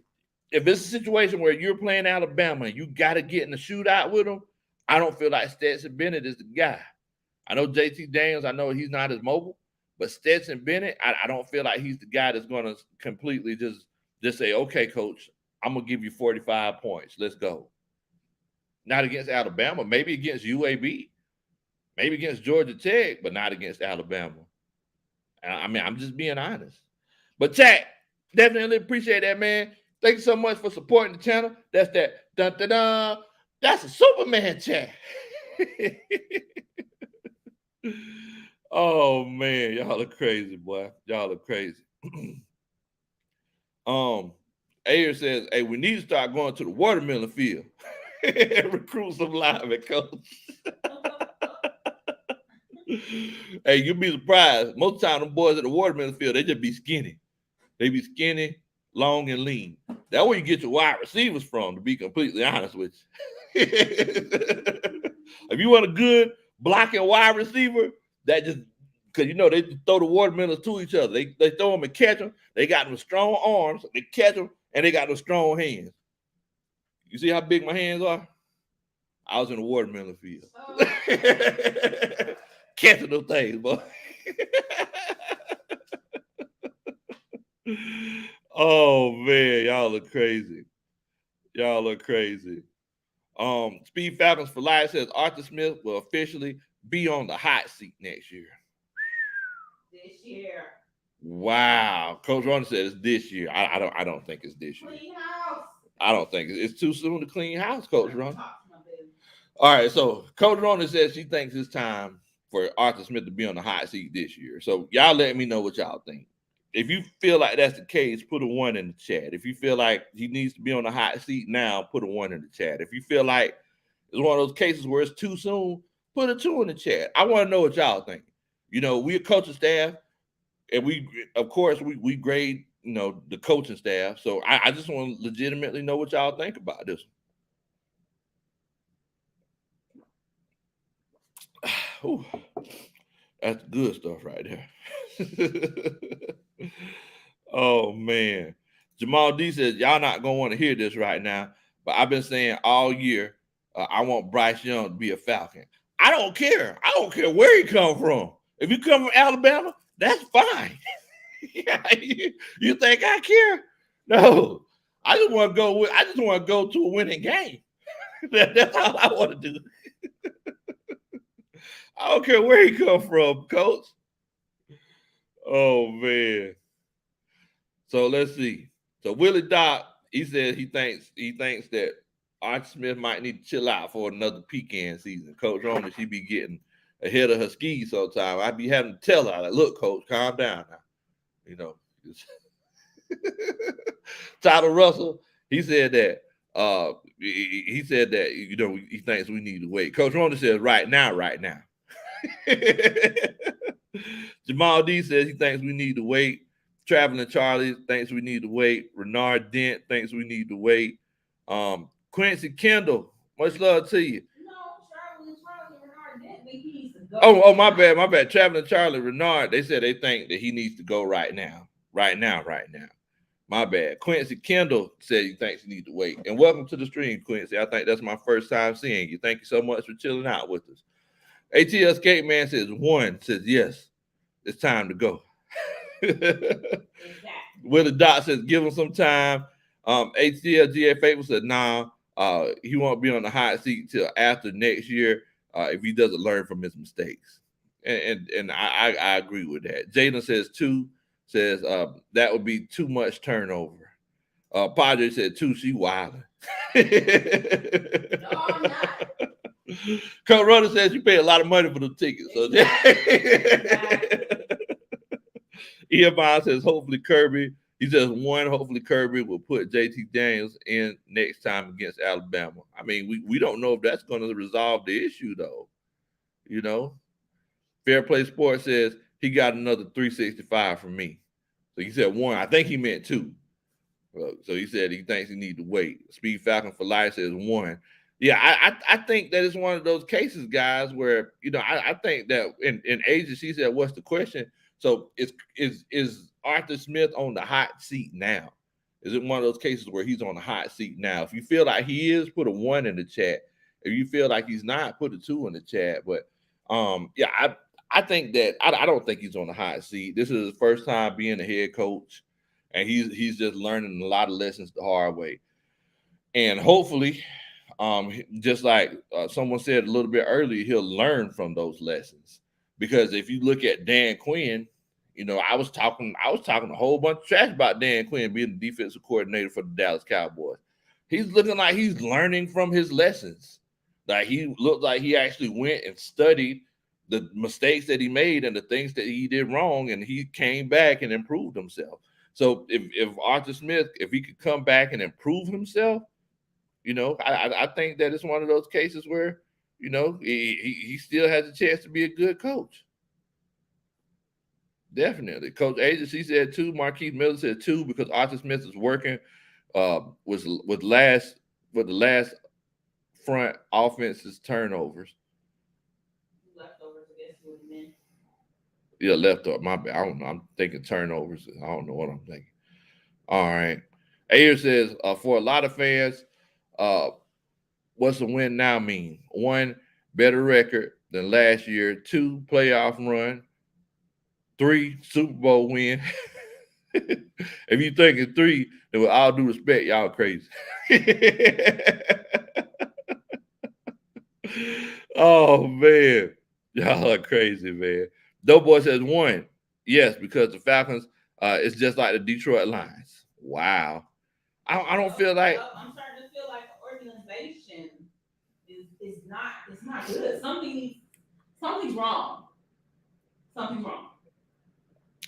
it's a situation where you're playing Alabama and you got to get in a shootout with them, I don't feel like Stetson Bennett is the guy. I know JT Daniels, I know he's not as mobile, but Stetson Bennett, I don't feel like he's the guy that's going to completely just say, okay, coach, I'm going to give you 45 points. Let's go. Not against Alabama, maybe against UAB, maybe against Georgia Tech, but not against Alabama. I mean, I'm just being honest. But chat, definitely appreciate that, man. Thank you so much for supporting the channel. That's that. Dun, dun, dun. That's a Superman chat. Oh man, y'all are crazy, boy. Y'all are crazy. Ayer says, hey, we need to start going to the watermelon field and recruit some linemen, coach. Hey, you'll be surprised. Most of the time, them boys at the watermelon field, they just be skinny. They be skinny, long, and lean. That's where you get your wide receivers from, to be completely honest with you. If you want a good blocking wide receiver, that just because they just throw the watermelons to each other. They throw them and catch them. They got them strong arms. They catch them, and they got them strong hands. You see how big my hands are? I was in the watermelon field. Catching those things, boy. Oh man, y'all look crazy. Y'all look crazy. Speed Falcons for Life says Arthur Smith will officially be on the hot seat next year. This year. Wow. Coach Ronald said it's this year. I don't think it's this year. Clean house. I don't think it's too soon to clean house, Coach Ronald. All right, so Coach Ronald says she thinks it's time for Arthur Smith to be on the hot seat this year. So y'all let me know what y'all think. If you feel like that's the case, put a 1 in the chat. If you feel like he needs to be on the hot seat now, put a 1 in the chat. If you feel like it's one of those cases where it's too soon, put a 2 in the chat. I want to know what y'all think. We're a coaching staff, and we grade, the coaching staff. So I just want to legitimately know what y'all think about this. Ooh, that's good stuff right there. Oh man, Jamal D says y'all not gonna want to hear this right now, but I've been saying all year I want Bryce Young to be a Falcon. I don't care. I don't care where he come from. If you come from Alabama, that's fine. You think I care? No, I just want to go to a winning game. That's all I want to do. I don't care where he come from, coach. Oh man. So let's see. So Willie Doc, he said he thinks that Archie Smith might need to chill out for another pecan season. Coach Rona, she be getting ahead of her skis sometimes. I be having to tell her, like, look, coach, calm down now. Tyler Russell, he said that he thinks we need to wait. Coach Rona says right now. Jamal D says he thinks we need to wait. Traveling Charlie thinks we need to wait. Renard Dent thinks we need to wait. Quincy Kendall, much love to you. No, Traveling Charlie Renard Dent think he needs to go. Oh, my bad. Traveling Charlie Renard, they said they think that he needs to go right now. My bad. Quincy Kendall said he thinks he needs to wait. And welcome to the stream, Quincy. I think that's my first time seeing you. Thank you so much for chilling out with us. ATL Skate Man says 1, says yes, it's time to go. Exactly. Willie Dot says give him some time. ATL GA Faithful said nah, he won't be on the hot seat till after next year if he doesn't learn from his mistakes. And I agree with that. Jaden says 2, says that would be too much turnover. Padre said 2, she wilding. No, I'm not. Coach Runner says you pay a lot of money for the tickets. So Exactly. EMI says hopefully Kirby. He says 1, hopefully Kirby will put JT Daniels in next time against Alabama. I mean, we don't know if that's going to resolve the issue, though. You know, Fair Play Sports says he got another 365 from me. So he said 1. I think he meant 2. So he said he thinks he needs to wait. Speed Falcon for Life says 1. Yeah, I think that it's one of those cases, guys, where I think that in Asia, she said, "What's the question?" So is Arthur Smith on the hot seat now? Is it one of those cases where he's on the hot seat now? If you feel like he is, put a 1 in the chat. If you feel like he's not, put a 2 in the chat. But yeah, I think that I don't think he's on the hot seat. This is his first time being a head coach, and he's just learning a lot of lessons the hard way. And hopefully, just like someone said a little bit earlier, he'll learn from those lessons. Because if you look at Dan Quinn, I was talking a whole bunch of trash about Dan Quinn being the defensive coordinator for the Dallas Cowboys. He's looking like he's learning from his lessons. Like he looked like he actually went and studied the mistakes that he made and the things that he did wrong, and he came back and improved himself. So if Arthur Smith, if he could come back and improve himself, I think that it's one of those cases where, he still has a chance to be a good coach. Definitely. Coach Agency said 2. Marquise Miller said 2 because Arthur Smith is working with the last front offense's turnovers. Leftovers, I guess what he meant. Yeah, leftover. My bad. I don't know. I'm thinking turnovers. I don't know what I'm thinking. All right. Ayer says for a lot of fans, what's the win now mean? 1, better record than last year. 2, playoff run. 3, Super Bowl win. If you think it's 3, then with all due respect, y'all crazy. Oh man, y'all are crazy, man. Doughboy says 1. Yes, because the Falcons, it's just like the Detroit Lions. Wow. I don't feel like I'm starting to feel like the organization is not good. Something's wrong. Something's wrong.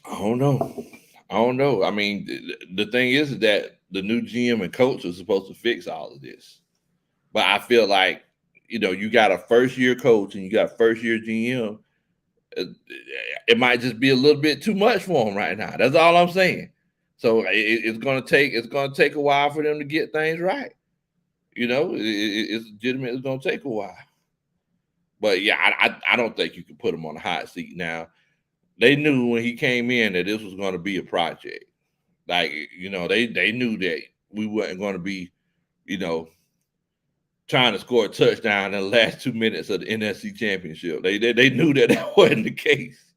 I don't know. I mean, the thing is that the new GM and coach are supposed to fix all of this. But I feel like, you got a first-year coach and you got a first-year GM. It might just be a little bit too much for them right now. That's all I'm saying. So it's gonna take a while for them to get things right. It's legitimate. It's gonna take a while. But yeah, I don't think you can put him on the hot seat now. They knew when he came in that this was going to be a project. Like, they knew that we weren't going to be, trying to score a touchdown in the last 2 minutes of the NFC Championship. They knew that wasn't the case.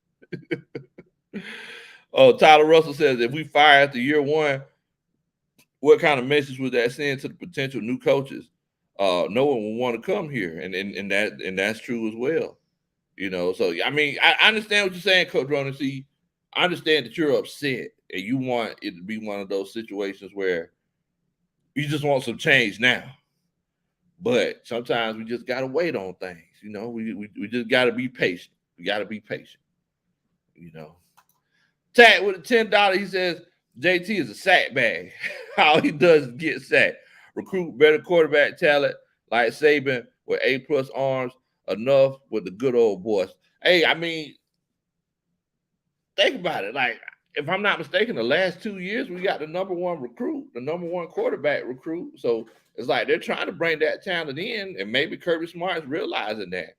Oh, Tyler Russell says if we fire after year 1, what kind of message would that send to the potential new coaches? No one will want to come here, and that's true as well. So I mean, I understand what you're saying, Coach Ronan. See, I understand that you're upset and you want it to be one of those situations where you just want some change now. But sometimes we just gotta wait on things. We just gotta be patient. We gotta be patient. Tag with a $10, he says JT is a sack bag. All he does is get sacked. Recruit better quarterback talent like Saban with A+ arms. Enough with the good old boys. Hey, I mean, think about it. Like, if I'm not mistaken, the last 2 years we got the number 1 recruit, the number 1 quarterback recruit. So it's like they're trying to bring that talent in, and maybe Kirby Smart's realizing that.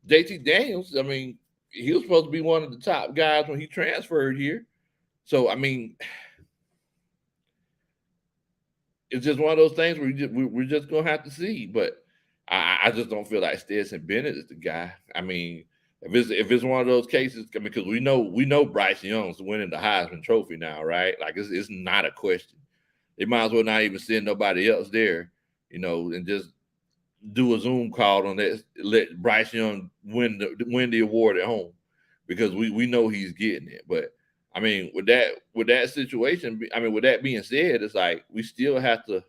JT Daniels, I mean, he was supposed to be one of the top guys when he transferred here. So I mean, it's just one of those things where we're just gonna have to see. But I just don't feel like Stetson Bennett is the guy. I mean, if it's one of those cases, I mean, because we know Bryce Young's winning the Heisman Trophy now, right? Like it's not a question. They might as well not even send nobody else there, and just do a Zoom call on that. Let Bryce Young win the award at home, because we know he's getting it. But I mean, with that situation, I mean, with that being said, it's like we still have to.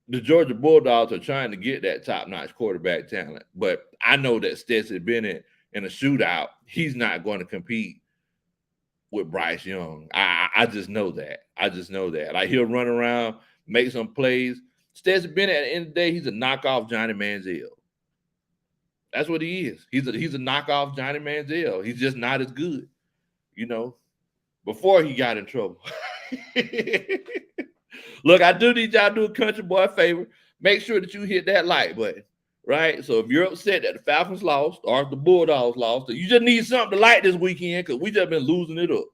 The Georgia Bulldogs are trying to get that top-notch quarterback talent, but I know that Stetson Bennett in a shootout, he's not going to compete with Bryce Young. I just know that. I just know that. Like, he'll run around, make some plays. Stetson Bennett, at the end of the day, he's a knockoff Johnny Manziel. That's what he is. He's a knockoff Johnny Manziel. He's just not as good, before he got in trouble. Look, I do need y'all to do a country boy a favor. Make sure that you hit that like button, right? So if you're upset that the Falcons lost or if the Bulldogs lost, or you just need something to like this weekend because we just been losing it up.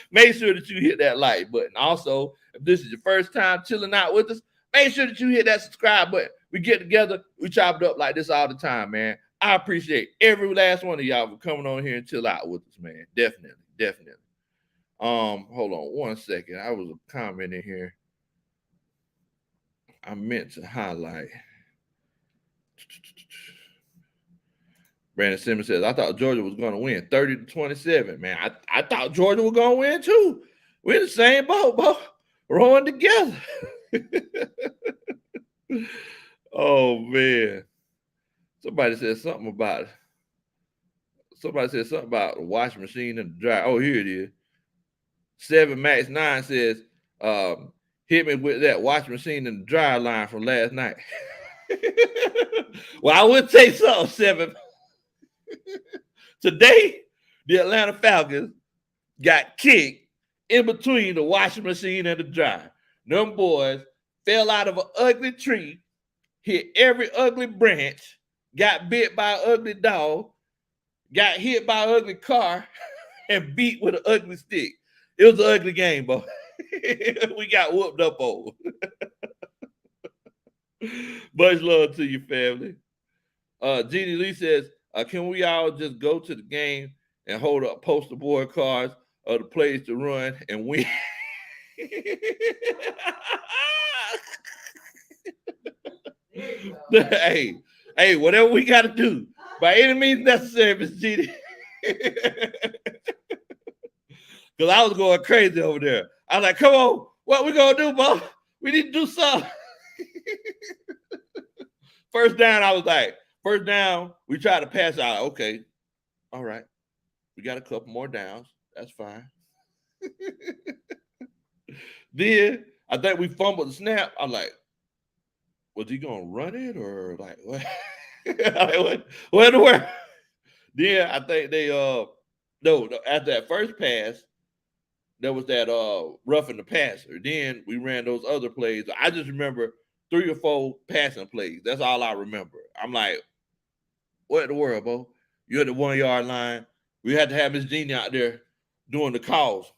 Make sure that you hit that like button. Also, if this is your first time chilling out with us, make sure that you hit that subscribe button. We get together, we chop it up like this all the time, man. I appreciate every last one of y'all for coming on here and chill out with us, man. Definitely, definitely. Hold on one second. I was a comment in here. I meant to highlight. Brandon Simmons says, I thought Georgia was going to win 30-27. Man, I thought Georgia was going to win too. We're in the same boat, bro. Rowing together. Oh, man. Somebody said something about the washing machine and the dryer. Oh, here it is. 7 Max 9 says, hit me with that washing machine and the dryer line from last night. Well, I would say something, 7. Today, the Atlanta Falcons got kicked in between the washing machine and the dryer. Them boys fell out of an ugly tree, hit every ugly branch, got bit by an ugly dog, got hit by an ugly car, and beat with an ugly stick. It was an ugly game, bro. We got whooped up over. Much love to you, family. Jeannie Lee says, can we all just go to the game and hold up poster board cards of the plays to run and win? hey, whatever we got to do, by any means necessary, Miss Jeannie. Because I was going crazy over there. I was like, come on, what we going to do, bro? We need to do something. First down, I was like, first down, we tried to pass out. Okay, all right. We got a couple more downs. That's fine. Then, I think we fumbled the snap. I'm like, was he going to run it or like, what? What in the world? Then, I think they, no, after that first pass, there was that roughing the passer. Then we ran those other plays. I just remember 3 or 4 passing plays. That's all I remember. I'm like, what in the world, bro? You're at the 1 yard line. We had to have Miss Jeannie out there doing the calls.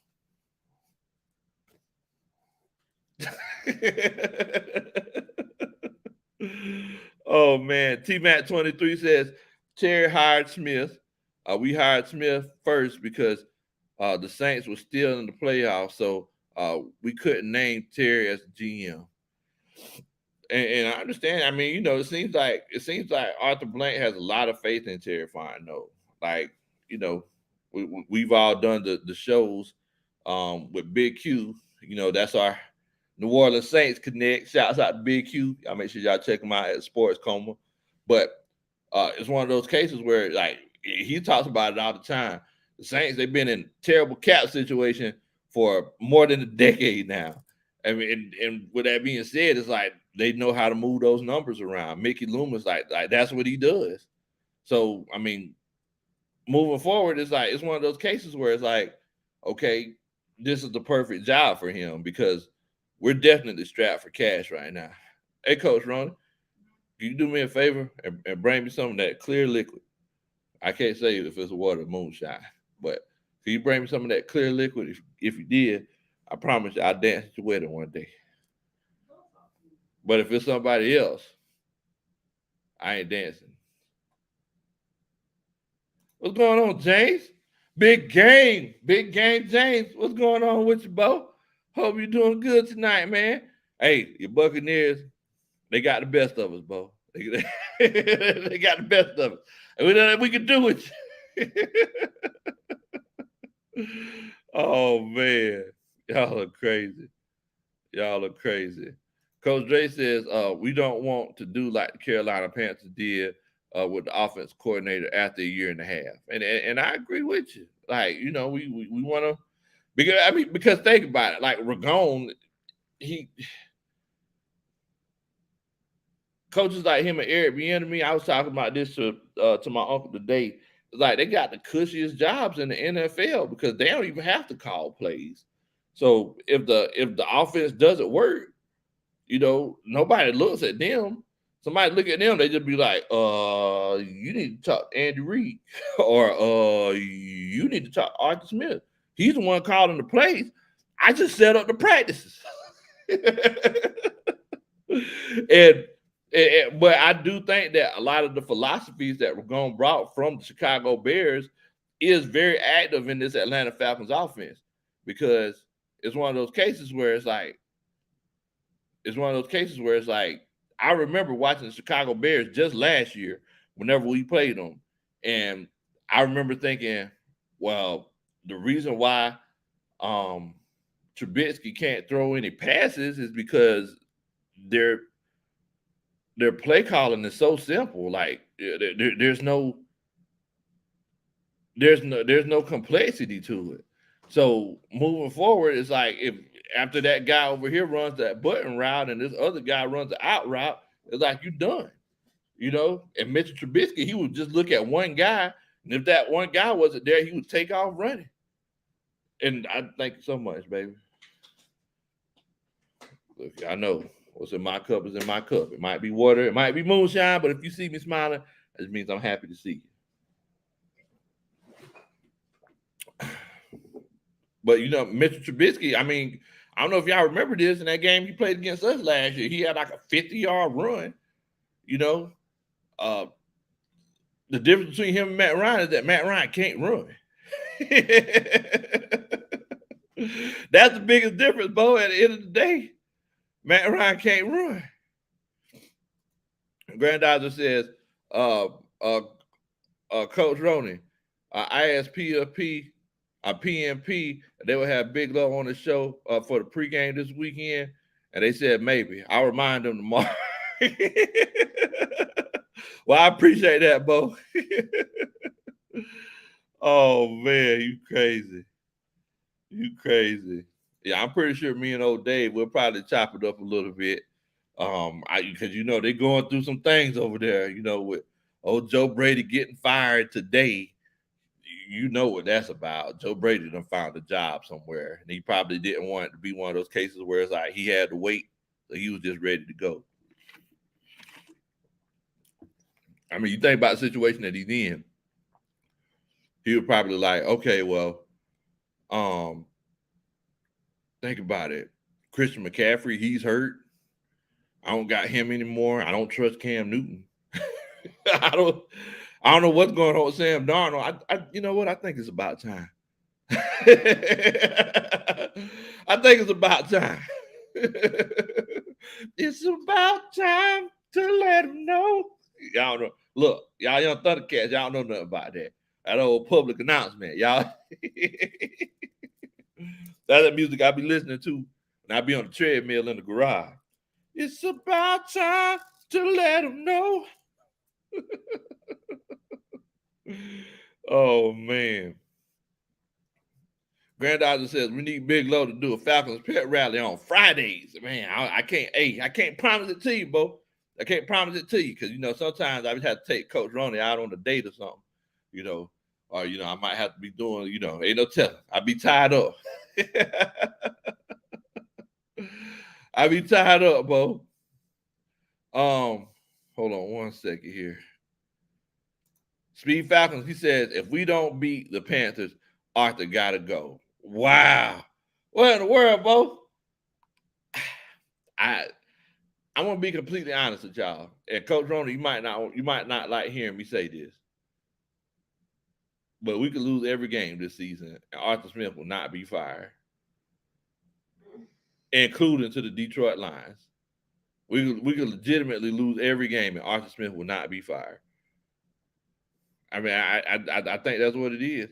Oh man, T-Mac 23 says Terry hired Smith. We hired Smith first because the Saints were still in the playoffs, so we couldn't name Terry as GM. And I understand. I mean, it seems like Arthur Blank has a lot of faith in Terry Fontenot. Like, we've all done the shows with Big Q. That's our New Orleans Saints Connect. Shouts out to Big Q. I'll make sure y'all check him out at Sports Coma. But it's one of those cases where, like, he talks about it all the time. The Saints, they've been in terrible cap situation for more than a decade now. I mean, and with that being said, it's like they know how to move those numbers around. Mickey Loomis, like that's what he does. So, I mean, moving forward, it's like it's one of those cases where it's like, okay, this is the perfect job for him because we're definitely strapped for cash right now. Hey, Coach Ronnie, can you do me a favor and bring me some of that clear liquid? I can't say if it's water or moonshine, but can you bring me some of that clear liquid? If you did, I promise you I'll dance at your wedding one day. But if it's somebody else, I ain't dancing. What's going on, James? Big game, James. What's going on with you, Bo? Hope you're doing good tonight, man. Hey, your Buccaneers, they got the best of us, Bo. They got the best of us. And we know that we can do it. Oh man, y'all are crazy. Y'all are crazy. Coach Dre says we don't want to do like the Carolina Panthers did with the offense coordinator after a year and a half. And I agree with you. Like, you know, we want to because think about it. Like Ragone, he coaches like him and Eric Bieniemy. I was talking about this to my uncle today. Like they got the cushiest jobs in the NFL because they don't even have to call plays. So if the offense doesn't work, you know, nobody looks at them. Somebody look at them, they just be like, you need to talk to Andy Reid, or you need to talk to Arthur Smith. He's the one calling the plays. I just set up the practices. and but I do think that a lot of the philosophies that were going brought from the Chicago Bears is very active in this Atlanta Falcons offense, because it's one of those cases where it's like I remember watching the Chicago Bears just last year whenever we played them, and I remember thinking, well, the reason why Trubisky can't throw any passes is because their play calling is so simple. Like there's no complexity to it. So moving forward, it's like if after that guy over here runs that button route and this other guy runs the out route, it's like you're done. You know, and Mitchell Trubisky, he would just look at one guy, and if that one guy wasn't there, he would take off running. And I thank you so much, baby. Look, I know what's in my cup is in my cup. It might be water, it might be moonshine, but if you see me smiling, it just means I'm happy to see you. But you know, Mitchell Trubisky, I mean, I don't know if y'all remember this in that game he played against us last year. He had like a 50-yard run. You know, the difference between him and Matt Ryan is that Matt Ryan can't run. That's the biggest difference, Bo. At the end of the day, Matt Ryan can't run. Granddaughter says, Coach Roney, ISPFP, PNP, they will have Big Low on the show for the pregame this weekend. And they said maybe. I'll remind them tomorrow. Well, I appreciate that, Bo. Oh, man, you crazy. You crazy. Yeah, I'm pretty sure me and old Dave will probably chop it up a little bit. Because you know they're going through some things over there, you know, with old Joe Brady getting fired today. You know what that's about. Joe Brady done found a job somewhere, and he probably didn't want it to be one of those cases where it's like he had to wait, so he was just ready to go. I mean, you think about the situation that he's in, he was probably like, okay, well, think about it. Christian McCaffrey, he's hurt. I don't got him anymore. I don't trust Cam Newton. I don't know what's going on with Sam Darnold. You know what? I think it's about time. I think it's about time. It's about time to let him know. Y'all know. Look, y'all young Thundercats, y'all know nothing about that. That old public announcement, y'all. That's the music I be listening to when I be on the treadmill in the garage. It's about time to let them know. Oh, man. Granddaughter says we need Big Low to do a Falcons pet rally on Fridays. Man, I can't promise it to you, Bo. I can't promise it to you because, you know, sometimes I just have to take Coach Roney out on a date or something, you know, or, you know, I might have to be doing, you know, ain't no telling. I be tied up. I be tied up, Bo. Hold on one second here. Speed Falcons, he says, if we don't beat the Panthers, Arthur gotta go. Wow. What in the world, Bo? I'm gonna be completely honest with y'all. And Coach Ronald, you might not like hearing me say this, but we could lose every game this season, and Arthur Smith will not be fired, including to the Detroit Lions. We could legitimately lose every game, and Arthur Smith will not be fired. I mean, I think that's what it is.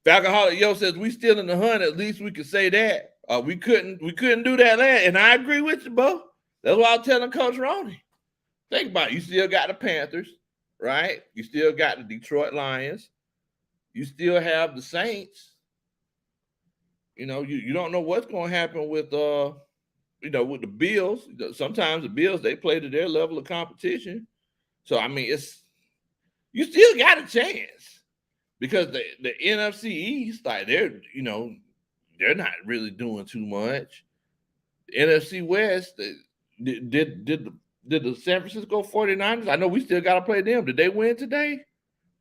Falconholic Yo says we still in the hunt. At least we could say that. We couldn't do that last, and I agree with you, Bo. That's why I'm telling Coach Ronnie. Think about it. You still got the Panthers, right? You still got the Detroit Lions. You still have the Saints. You know, you don't know what's going to happen with with the Bills. Sometimes the Bills they play to their level of competition. So I mean, you still got a chance because the NFC East, like they're not really doing too much. The NFC West, did the San Francisco 49ers? I know we still got to play them. Did they win today?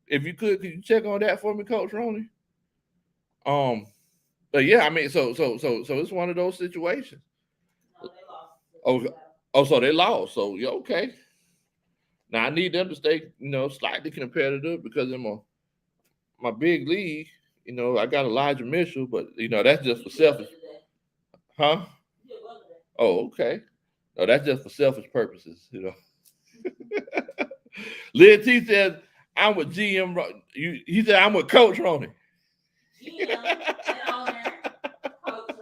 If you could you check on that for me, Coach Ronnie? But yeah, I mean, so it's one of those situations. No, they lost. So they lost. So yeah, okay. Now I need them to stay, slightly competitive because in my big league, I got Elijah Mitchell, but that's just for selfish. Huh? Oh, okay. No, that's just for selfish purposes. Lynn T says, I'm with GM. He said, I'm with Coach Ronnie. GM and owner, Coach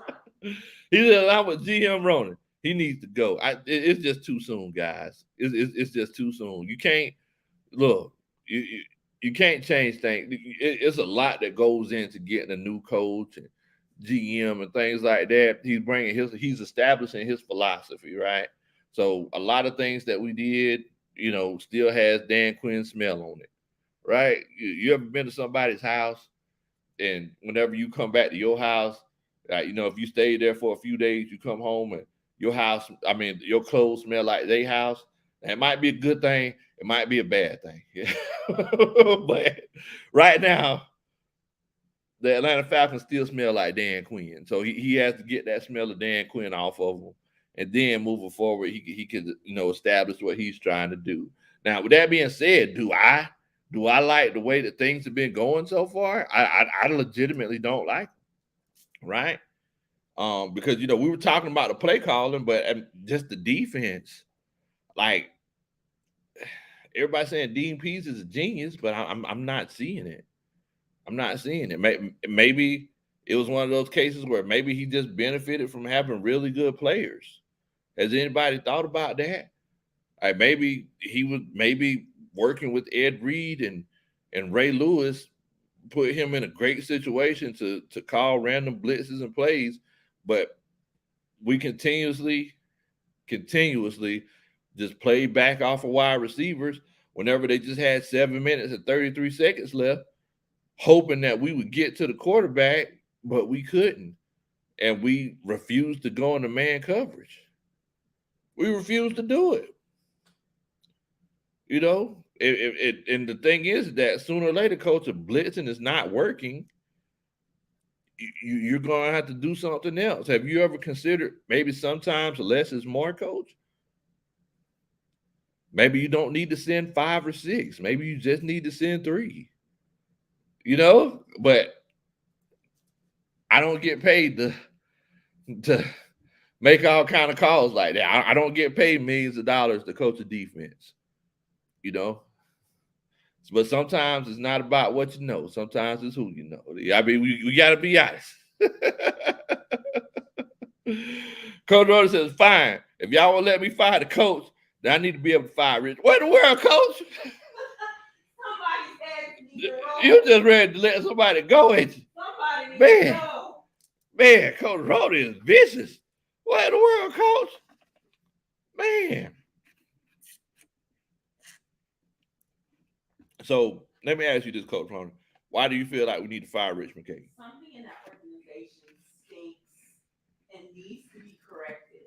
Ronnie. He said, I'm with GM Ronnie. He needs to go. It's just too soon, guys. It's just too soon. You can't look. You can't change things. It's a lot that goes into getting a new coach and GM and things like that. He's establishing his philosophy, right? So a lot of things that we did, still has Dan Quinn smell on it, right? You ever been to somebody's house and whenever you come back to your house, if you stay there for a few days, you come home and your clothes smell like their house. It might be a good thing. It might be a bad thing. But right now, the Atlanta Falcons still smell like Dan Quinn. So he has to get that smell of Dan Quinn off of him. And then moving forward, he could establish what he's trying to do. Now, with that being said, do I like the way that things have been going so far? I legitimately don't like it, right? Because we were talking about the play calling, but just the defense, like everybody saying Dean Pease is a genius, but I'm not seeing it. I'm not seeing it. Maybe it was one of those cases where maybe he just benefited from having really good players. Has anybody thought about that? Maybe he was working with Ed Reed and Ray Lewis put him in a great situation to call random blitzes and plays, but we continuously just played back off of wide receivers whenever they just had 7 minutes and 33 seconds left, hoping that we would get to the quarterback, but we couldn't. And we refused to go into man coverage. We refused to do it. And the thing is that sooner or later, coach, if blitzing is not working, you're going to have to do something else. Have you ever considered maybe sometimes less is more, coach? Maybe you don't need to send 5 or 6. Maybe you just need to send 3. But I don't get paid to make all kind of calls like that. I don't get paid millions of dollars to coach a defense. But sometimes it's not about what you know. Sometimes it's who you know. I mean, we got to be honest. Coach Roder says, fine. If y'all won't let me fire the coach, then I need to be able to fire Rich. What in the world, coach? You just ready to let somebody go, ain't you? Somebody Man. needs to go. Man, Coach Roder is vicious. What in the world, coach? Man. So let me ask you this, Coach Roder. Why do you feel like we need to fire Rich McKay? Something in that organization stinks and needs to be corrected.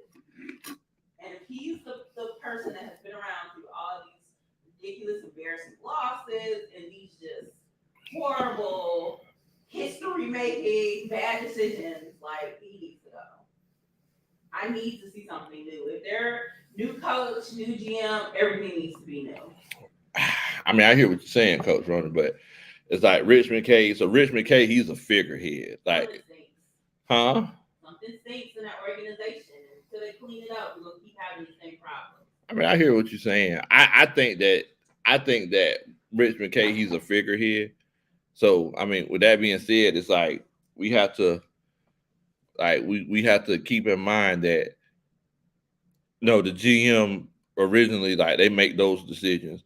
And if he's the person that has been around through all these ridiculous, embarrassing losses and these just horrible history-making bad decisions, like he needs to go. I need to see something new. If they're new coach, new GM, everything needs to be new. I mean, I hear what you're saying, Coach Ronnie, but it's like Rich McKay. So Rich McKay, he's a figurehead. Like, huh? Something stinks in that organization. Until they clean it up, we're gonna keep having the same problems. I mean, I hear what you're saying. I think that Rich McKay, he's a figurehead. So I mean, with that being said, it's like we have to we have to keep in mind that the GM originally, like, they make those decisions.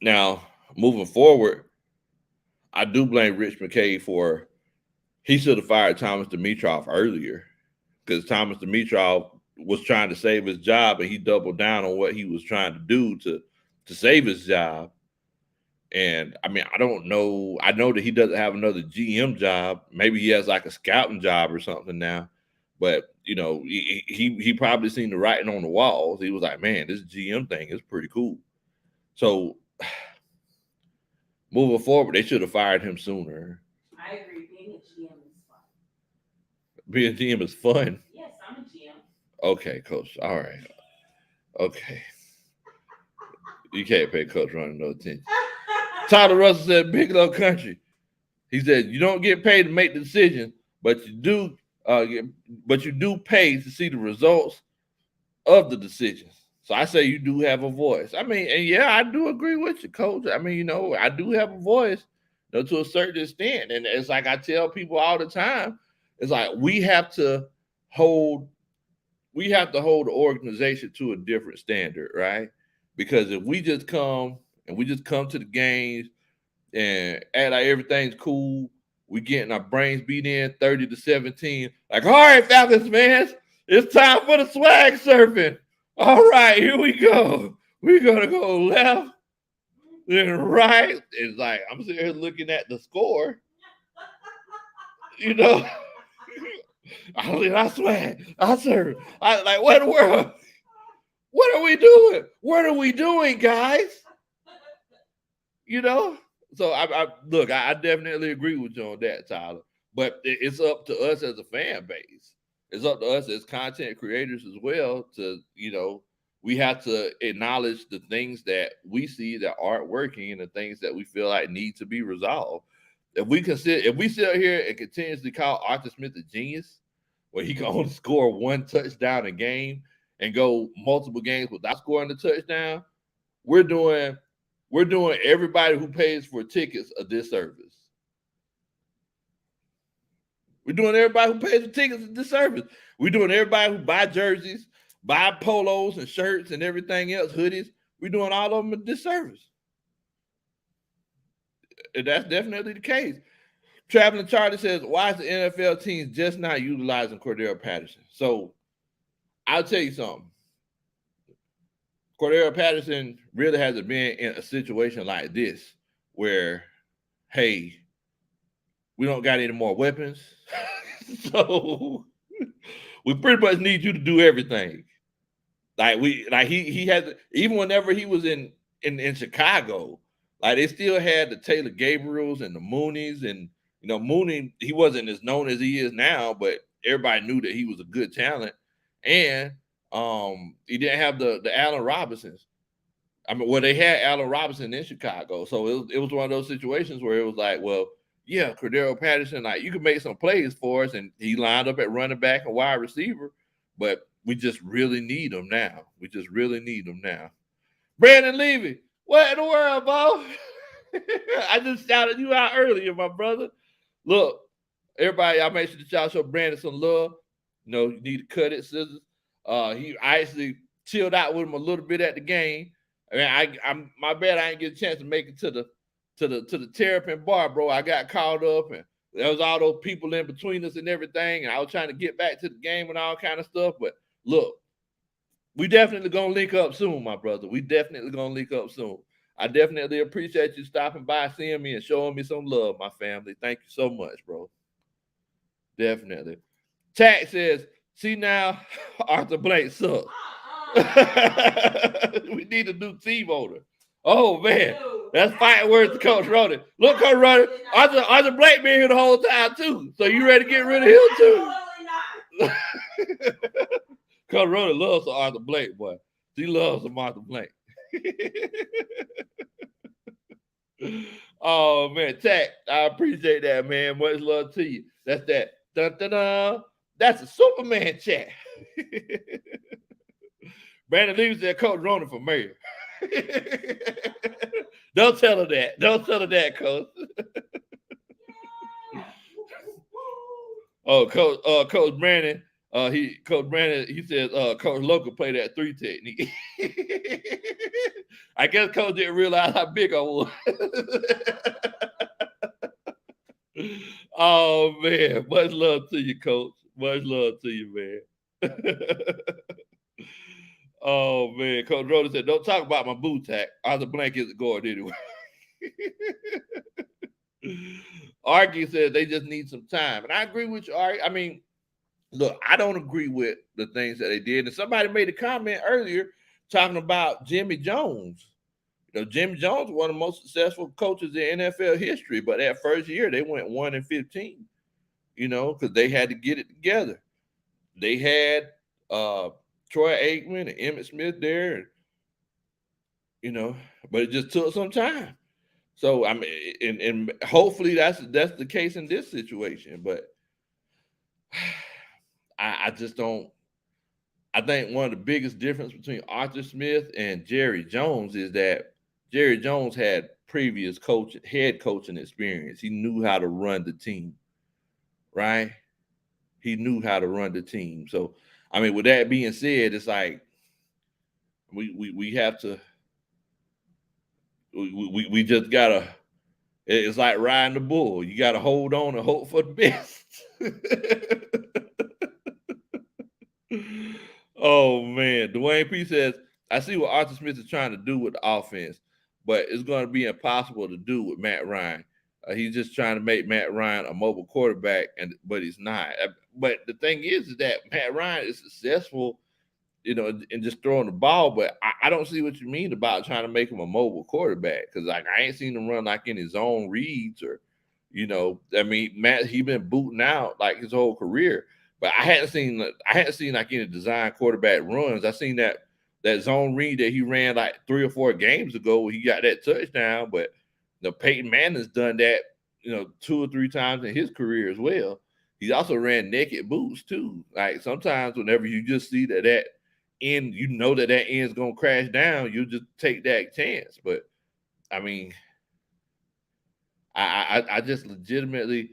Now, moving forward, I do blame Rich McKay for he should have fired Thomas Dimitroff earlier, because Thomas Dimitroff was trying to save his job and he doubled down on what he was trying to do to save his job. And I mean, I don't know. I know that he doesn't have another GM job. Maybe he has like a scouting job or something now. But he probably seen the writing on the walls. He was like, man, this GM thing is pretty cool. So moving forward, they should have fired him sooner. I agree. Being a GM is fun. Being a GM is fun. Yes, I'm a GM. Okay, Coach. All right. Okay. You can't pay Coach Ronnie no attention. Tyler Russell said, Big Low Kuntry. He said, you don't get paid to make the decision, but you do pay to see the results of the decisions. So I say you do have a voice. I mean, and yeah, I do agree with you, Coach. I mean, I do have a voice, to a certain extent. And it's like I tell people all the time, it's like we have to hold the organization to a different standard, right? Because if we just come to the games and act like everything's cool, we getting our brains beat in 30-17. Like, all right, Falcons fans, it's time for the swag surfing. All right, here we go. We're gonna go left, then right. It's like I'm sitting here looking at the score. I swag, I serve. I like, what in the world? What are we doing? What are we doing, guys? So I definitely agree with you on that, Tyler. But it's up to us as a fan base. It's up to us as content creators as well to, we have to acknowledge the things that we see that aren't working and the things that we feel like need to be resolved. If we sit here and continuously call Arthur Smith a genius, where he can only score one touchdown a game and go multiple games without scoring a touchdown, we're doing everybody who pays for tickets a disservice. We're doing everybody who pays for tickets a disservice. We're doing everybody who buy jerseys, buy polos and shirts and everything else, hoodies. We're doing all of them a disservice. And that's definitely the case. Traveling Charlie says, why is the NFL teams just not utilizing Cordell Patterson? So I'll tell you something. Cordell Patterson really hasn't been in a situation like this where, hey, we don't got any more weapons. So we pretty much need you to do everything. He had, even whenever he was in Chicago, like, they still had the Taylor Gabriels and the Moonies, and Mooney, he wasn't as known as he is now, but everybody knew that he was a good talent. And he didn't have the Allen Robinsons. I mean, well, they had Allen Robinson in Chicago, so it was one of those situations where it was like, well, yeah, Cordell Patterson, like, you can make some plays for us, and he lined up at running back and wide receiver, but we just really need him now. Brandon Levy, what in the world, Bo? I just shouted you out earlier, my brother. Look, everybody, I make sure that y'all show Brandon some love. You need to cut it, scissors. I actually chilled out with him a little bit at the game. I mean, I'm my bad I didn't get a chance to make it to the Terrapin bar, bro. I got caught up, and there was all those people in between us and everything, and I was trying to get back to the game and all kind of stuff. But look, we definitely gonna link up soon, my brother. We definitely gonna link up soon. I definitely appreciate you stopping by, seeing me, and showing me some love, my family. Thank you so much, bro. Definitely. Tack says, see now, Arthur Blank sucks. We need a new team owner. Oh, man. That's fighting words to Coach Roddy. Look, Coach Roddy, Arthur Blank been here the whole time, too. So you ready to get rid of him, too? Coach Rhoda loves some Arthur Blank, boy. She loves some Arthur Blank. Oh man, Tack, I appreciate that, man. Much love to you. That's that. Dun, dun, dun. That's a Superman chat. Brandon Levy said Coach Rona for mayor. Don't tell her that. Don't tell her that, Coach. Oh, Coach Brandon. Coach Brandon, he says Coach Local played that 3 technique. I guess Coach didn't realize how big I was. Oh man, much love to you, Coach. Much love to you, man. Oh man, Coach Rhoda said, "Don't talk about my boo tack. Arthur Blank isn't going anywhere." Arky said they just need some time, and I agree with you, Arky. I mean, look, I don't agree with the things that they did, and somebody made a comment earlier talking about Jimmy Jones. You know, Jimmy Jones was one of the most successful coaches in NFL history, but that first year they went 1-15. You know, because they had to get it together. They had Troy Aikman and Emmitt Smith there, and, you know, but it just took some time. So I mean, and hopefully that's the case in this situation. But I just don't. I think one of the biggest difference between Arthur Smith and Jerry Jones is that Jerry Jones had previous head coaching experience. He knew how to run the team, right? He knew how to run the team. So, I mean, with that being said, it's like we have to we just gotta. It's like riding the bull. You gotta hold on and hope for the best. Oh man, Dwayne P says, "I see what Arthur Smith is trying to do with the offense, but it's going to be impossible to do with Matt Ryan. He's just trying to make Matt Ryan a mobile quarterback, but he's not. But the thing is that Matt Ryan is successful, you know, in just throwing the ball. But I don't see what you mean about trying to make him a mobile quarterback, because like I ain't seen him run like in his own reads or, you know, I mean, Matt, he been booting out like his whole career. But I hadn't seen like any design quarterback runs. I seen that zone read that he ran like 3 or 4 games ago where he got that touchdown. But Peyton Manning's done that, you know, 2 or 3 times in his career as well. He also ran naked boots too. Like sometimes whenever you just see that end, you know that end's gonna crash down, you just take that chance. But I mean, I just legitimately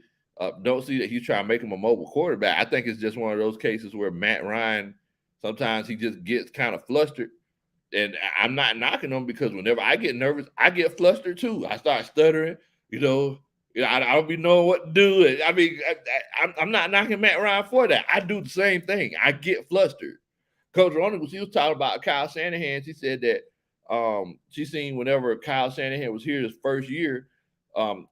don't see that he's trying to make him a mobile quarterback. I think it's just one of those cases where Matt Ryan, sometimes he just gets kind of flustered. And I'm not knocking him, because whenever I get nervous, I get flustered too. I start stuttering, you know. I don't be knowing what to do. I mean, I'm not knocking Matt Ryan for that. I do the same thing. I get flustered. Coach Ronald, he was talking about Kyle Shanahan. She said that she seen whenever Kyle Shanahan was here his first year,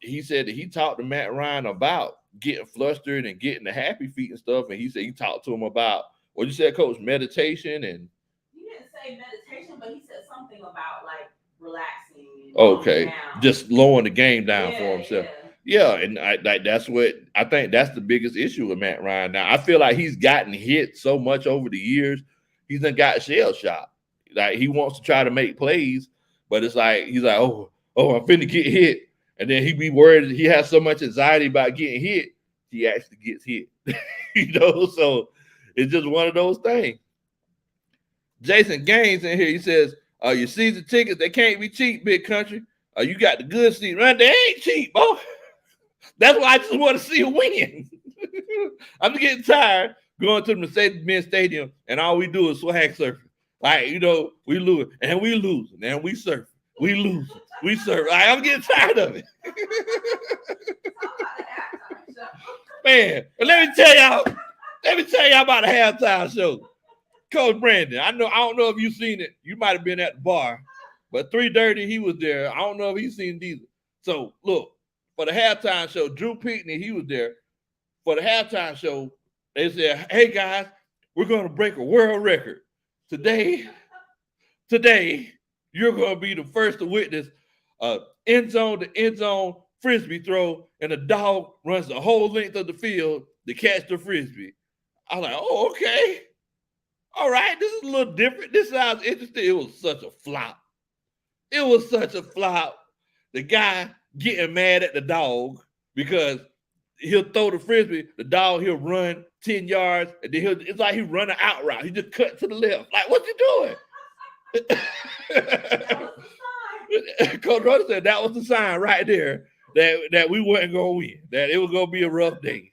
he said that he talked to Matt Ryan about getting flustered and getting the happy feet and stuff. And he said he talked to him about what you said, Coach, meditation. And he didn't say meditation, but he said something about like relaxing. Okay, just lowering the game down for himself. Yeah, and that's what I think. That's the biggest issue with Matt Ryan. Now I feel like he's gotten hit so much over the years. He's done got shell shocked. Like he wants to try to make plays, but it's like he's like, oh, I'm finna get hit. And then he be worried. He has so much anxiety about getting hit, he actually gets hit. You know, so it's just one of those things. Jason Gaines in here. He says, your season tickets, they can't be cheap, Big Country. You got the good seat, right? They ain't cheap, boy. That's why I just want to see a win. I'm getting tired going to the Mercedes-Benz Stadium and all we do is swag surfing. Like, you know, we lose and we lose and we surf. We lose. We serve. I'm getting tired of it. Man, let me tell y'all about the halftime show. Coach Brandon, I don't know if you've seen it. You might have been at the bar, but 3:30 he was there. I don't know if he's seen it either. So look, for the halftime show, Drew Peatney, he was there. For the halftime show, they said, "Hey guys, we're gonna break a world record today. You're gonna be the first to witness end zone to end zone frisbee throw, and a dog runs the whole length of the field to catch the frisbee." I was like, "Oh, okay. All right, this is a little different. This sounds interesting. It was such a flop. It was such a flop. The guy getting mad at the dog because he'll throw the frisbee. The dog, he'll run 10 yards, and then it's like he running out route. He just cut to the left. Like, what you doing? Coach Rhoda said that was the sign right there that we wasn't gonna win. That it was gonna be a rough day.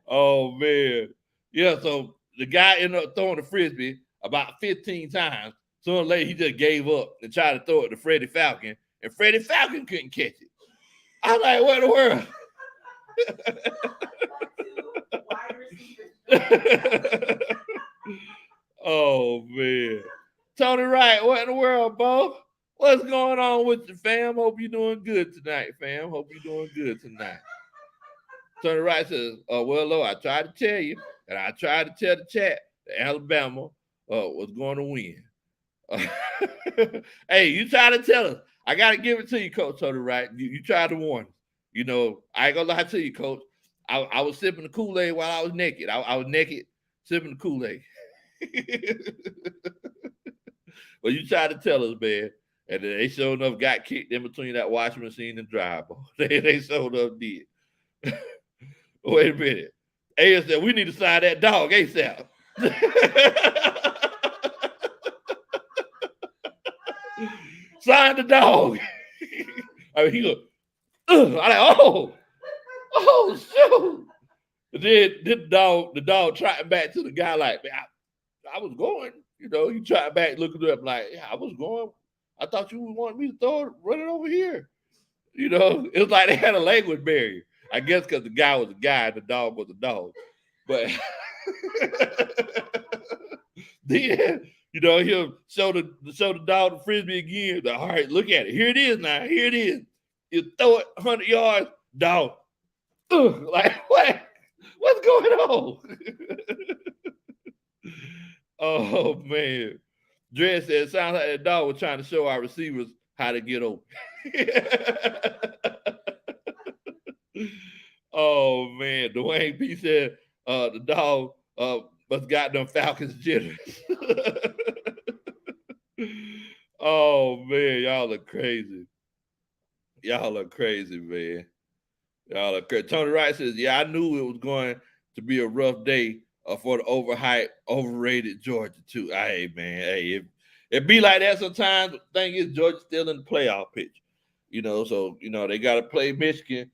Oh man, yeah. So the guy ended up throwing the frisbee about 15 times. Sooner or later, he just gave up and tried to throw it to Freddie Falcon, and Freddie Falcon couldn't catch it. I was like, what in the world? Oh man, Tony Wright, what in the world, Bo? What's going on with you, fam? Hope you're doing good tonight, fam. Hope you're doing good tonight. Tony Wright says, well, Lord, I tried to tell you, and I tried to tell the chat that Alabama was going to win. Hey, you try to tell us. I got to give it to you, Coach Tony Wright. You tried to warn us. You know, I ain't going to lie to you, Coach. I was sipping the Kool-Aid while I was naked. I was naked sipping the Kool-Aid. Well, you tried to tell us, man. And they sure enough got kicked in between that washing machine and dryer ball. They sure enough did. Wait a minute. A said, we need to sign that dog ASAP. Sign the dog. I mean, he goes, I'm like, oh, shoot. And then the dog tried back to the guy like, man, I was going. You know, he tried back looking up like, yeah, I was going. I thought you wanted me to throw it, run it over here. You know, it was like they had a language barrier. I guess because the guy was a guy and the dog was a dog. But then, you know, he'll show the dog the frisbee again. Like, all right, look at it. Here it is now. Here it is. You throw it 100 yards, dog. Like, what? What's going on? Oh, man. Dre said, it sounds like that dog was trying to show our receivers how to get open. Oh, man. Dwayne P said, the dog must got them Falcons jitters. Oh, man. Y'all are crazy. Y'all are crazy, man. Y'all are crazy. Tony Wright says, yeah, I knew it was going to be a rough day for the overhyped, overrated Georgia, too. Hey, man. Hey, it be like that sometimes. The thing is, Georgia's still in the playoff picture. You know, so, you know, they got to play Michigan.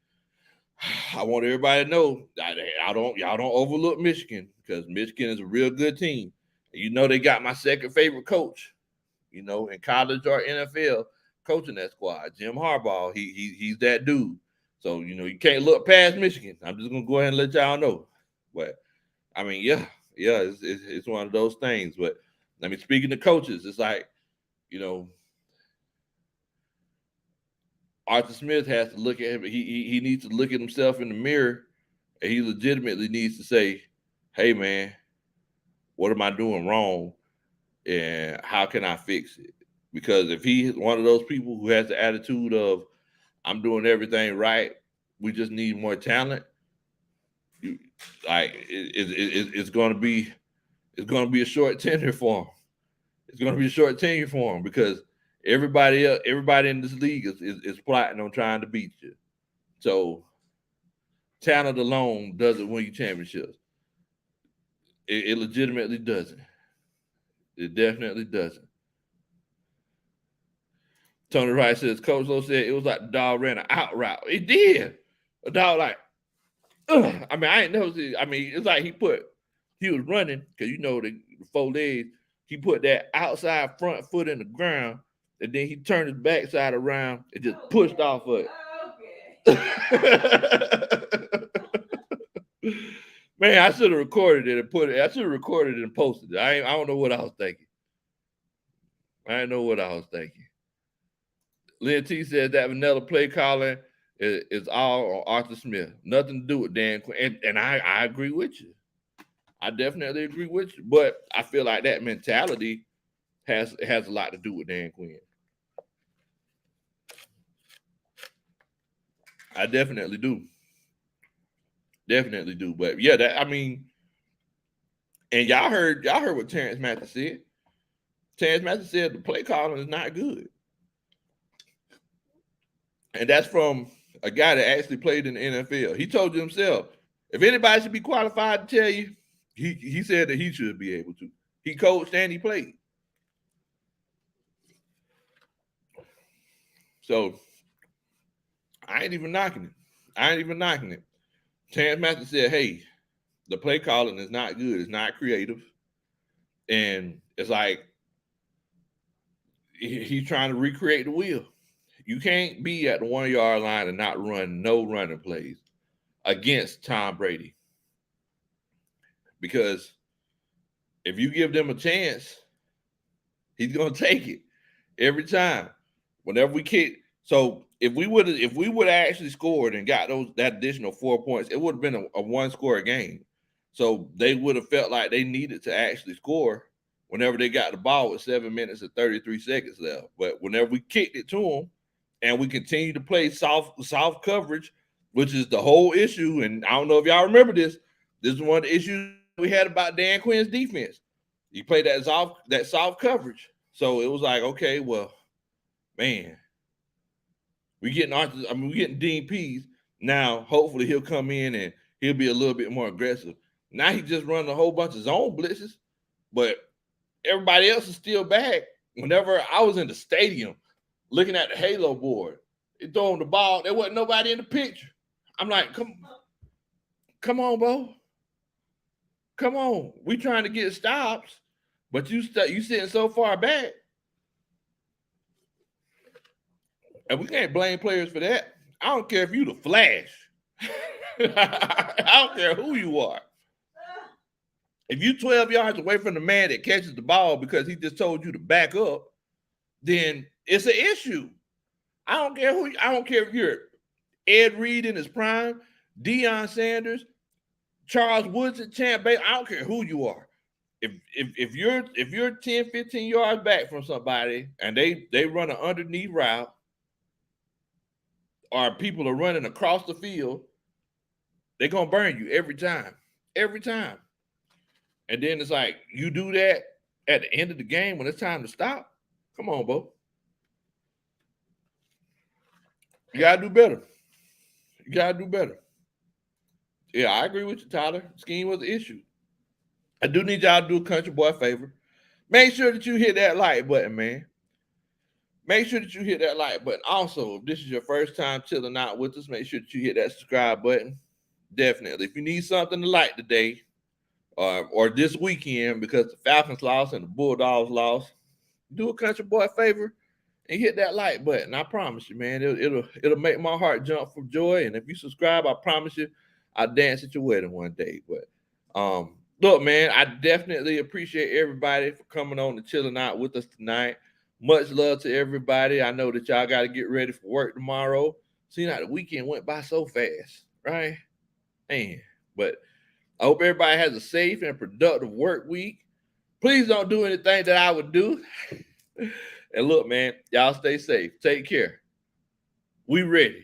I want everybody to know y'all don't overlook Michigan because Michigan is a real good team. You know, they got my second favorite coach, you know, in college or NFL coaching that squad, Jim Harbaugh. He's that dude. So, you know, you can't look past Michigan. I'm just gonna go ahead and let y'all know. But I mean, yeah, it's one of those things. But I mean, speaking to coaches, it's like, you know, Arthur Smith has to look at him. He needs to look at himself in the mirror, and he legitimately needs to say, "Hey, man, what am I doing wrong, and how can I fix it?" Because if he's one of those people who has the attitude of, "I'm doing everything right, we just need more talent," it's going to be a short tenure for him. It's going to be a short tenure for him because everybody in this league is plotting on trying to beat you. So talent alone doesn't win you championships. It legitimately doesn't. It definitely doesn't. Tony Wright says, Coach Lowe said it was like the dog ran an out route. It did. A dog like, ugh. I mean, I ain't never seen. I mean, it's like he was running because you know the 4 legs. He put that outside front foot in the ground, and then he turned his backside around and just pushed off of it. Man, I should have recorded it and put it. I should have recorded it and posted it. I don't know what I was thinking. I didn't know what I was thinking. Lynn T said that vanilla play calling is all on Arthur Smith. Nothing to do with Dan Quinn. And I agree with you. I definitely agree with you. But I feel like that mentality has a lot to do with Dan Quinn. I definitely do. Definitely do. But yeah, I mean, And y'all heard what Terrence Mathis said. Terrence Mathis said the play calling is not good. And that's from a guy that actually played in the NFL. He told you himself, if anybody should be qualified to tell you, he said that he should be able to. He coached and he played. So I ain't even knocking it. Terrence Mathis said, hey, the play calling is not good. It's not creative. And it's like he's trying to recreate the wheel. You can't be at the 1 yard line and not run no running plays against Tom Brady. Because if you give them a chance, he's gonna take it every time. Whenever we kick, so if we would have actually scored and got that additional 4 points, it would have been a one-score game. So they would have felt like they needed to actually score whenever they got the ball with 7 minutes and 33 seconds left. But whenever we kicked it to them and we continue to play soft coverage, which is the whole issue, and I don't know if y'all remember this. This is one of the issues we had about Dan Quinn's defense. He played that soft coverage. So it was like, okay, well, man, we're getting Dean Pease. Now, hopefully he'll come in and he'll be a little bit more aggressive. Now he's just running a whole bunch of zone blitzes, but everybody else is still back. Whenever I was in the stadium looking at the Halo board, they throwing the ball, there wasn't nobody in the picture. I'm like, come on, bro. Come on. We trying to get stops, but you sitting so far back. And we can't blame players for that. I don't care if you the Flash. I don't care who you are. If you 12 yards away from the man that catches the ball because he just told you to back up, then it's an issue. I don't care if you're Ed Reed in his prime, Deion Sanders, Charles Woodson, Champ Bailey. I don't care who you are. If you're 10, 15 yards back from somebody and they run an underneath route, or people are running across the field, they're gonna burn you every time. Every time. And then it's like you do that at the end of the game when it's time to stop. Come on, Bo. You gotta do better. You gotta do better. Yeah, I agree with you, Tyler. Scheme was an issue. I do need y'all to do a country boy favor. Make sure that you hit that like button, man. Make sure that you hit that like button. Also, if this is your first time chilling out with us, make sure that you hit that subscribe button. Definitely. If you need something to like today or this weekend because the Falcons lost and the Bulldogs lost, do a country boy a favor and hit that like button. I promise you, man, it'll make my heart jump for joy. And if you subscribe, I promise you, I'll dance at your wedding one day. But look, man, I definitely appreciate everybody for coming on and chilling out with us tonight. Much love to everybody. I know that y'all got to get ready for work tomorrow. Seeing how the weekend went by so fast, right? Man, but I hope everybody has a safe and productive work week. Please don't do anything that I would do. And look, man, y'all stay safe. Take care. We ready.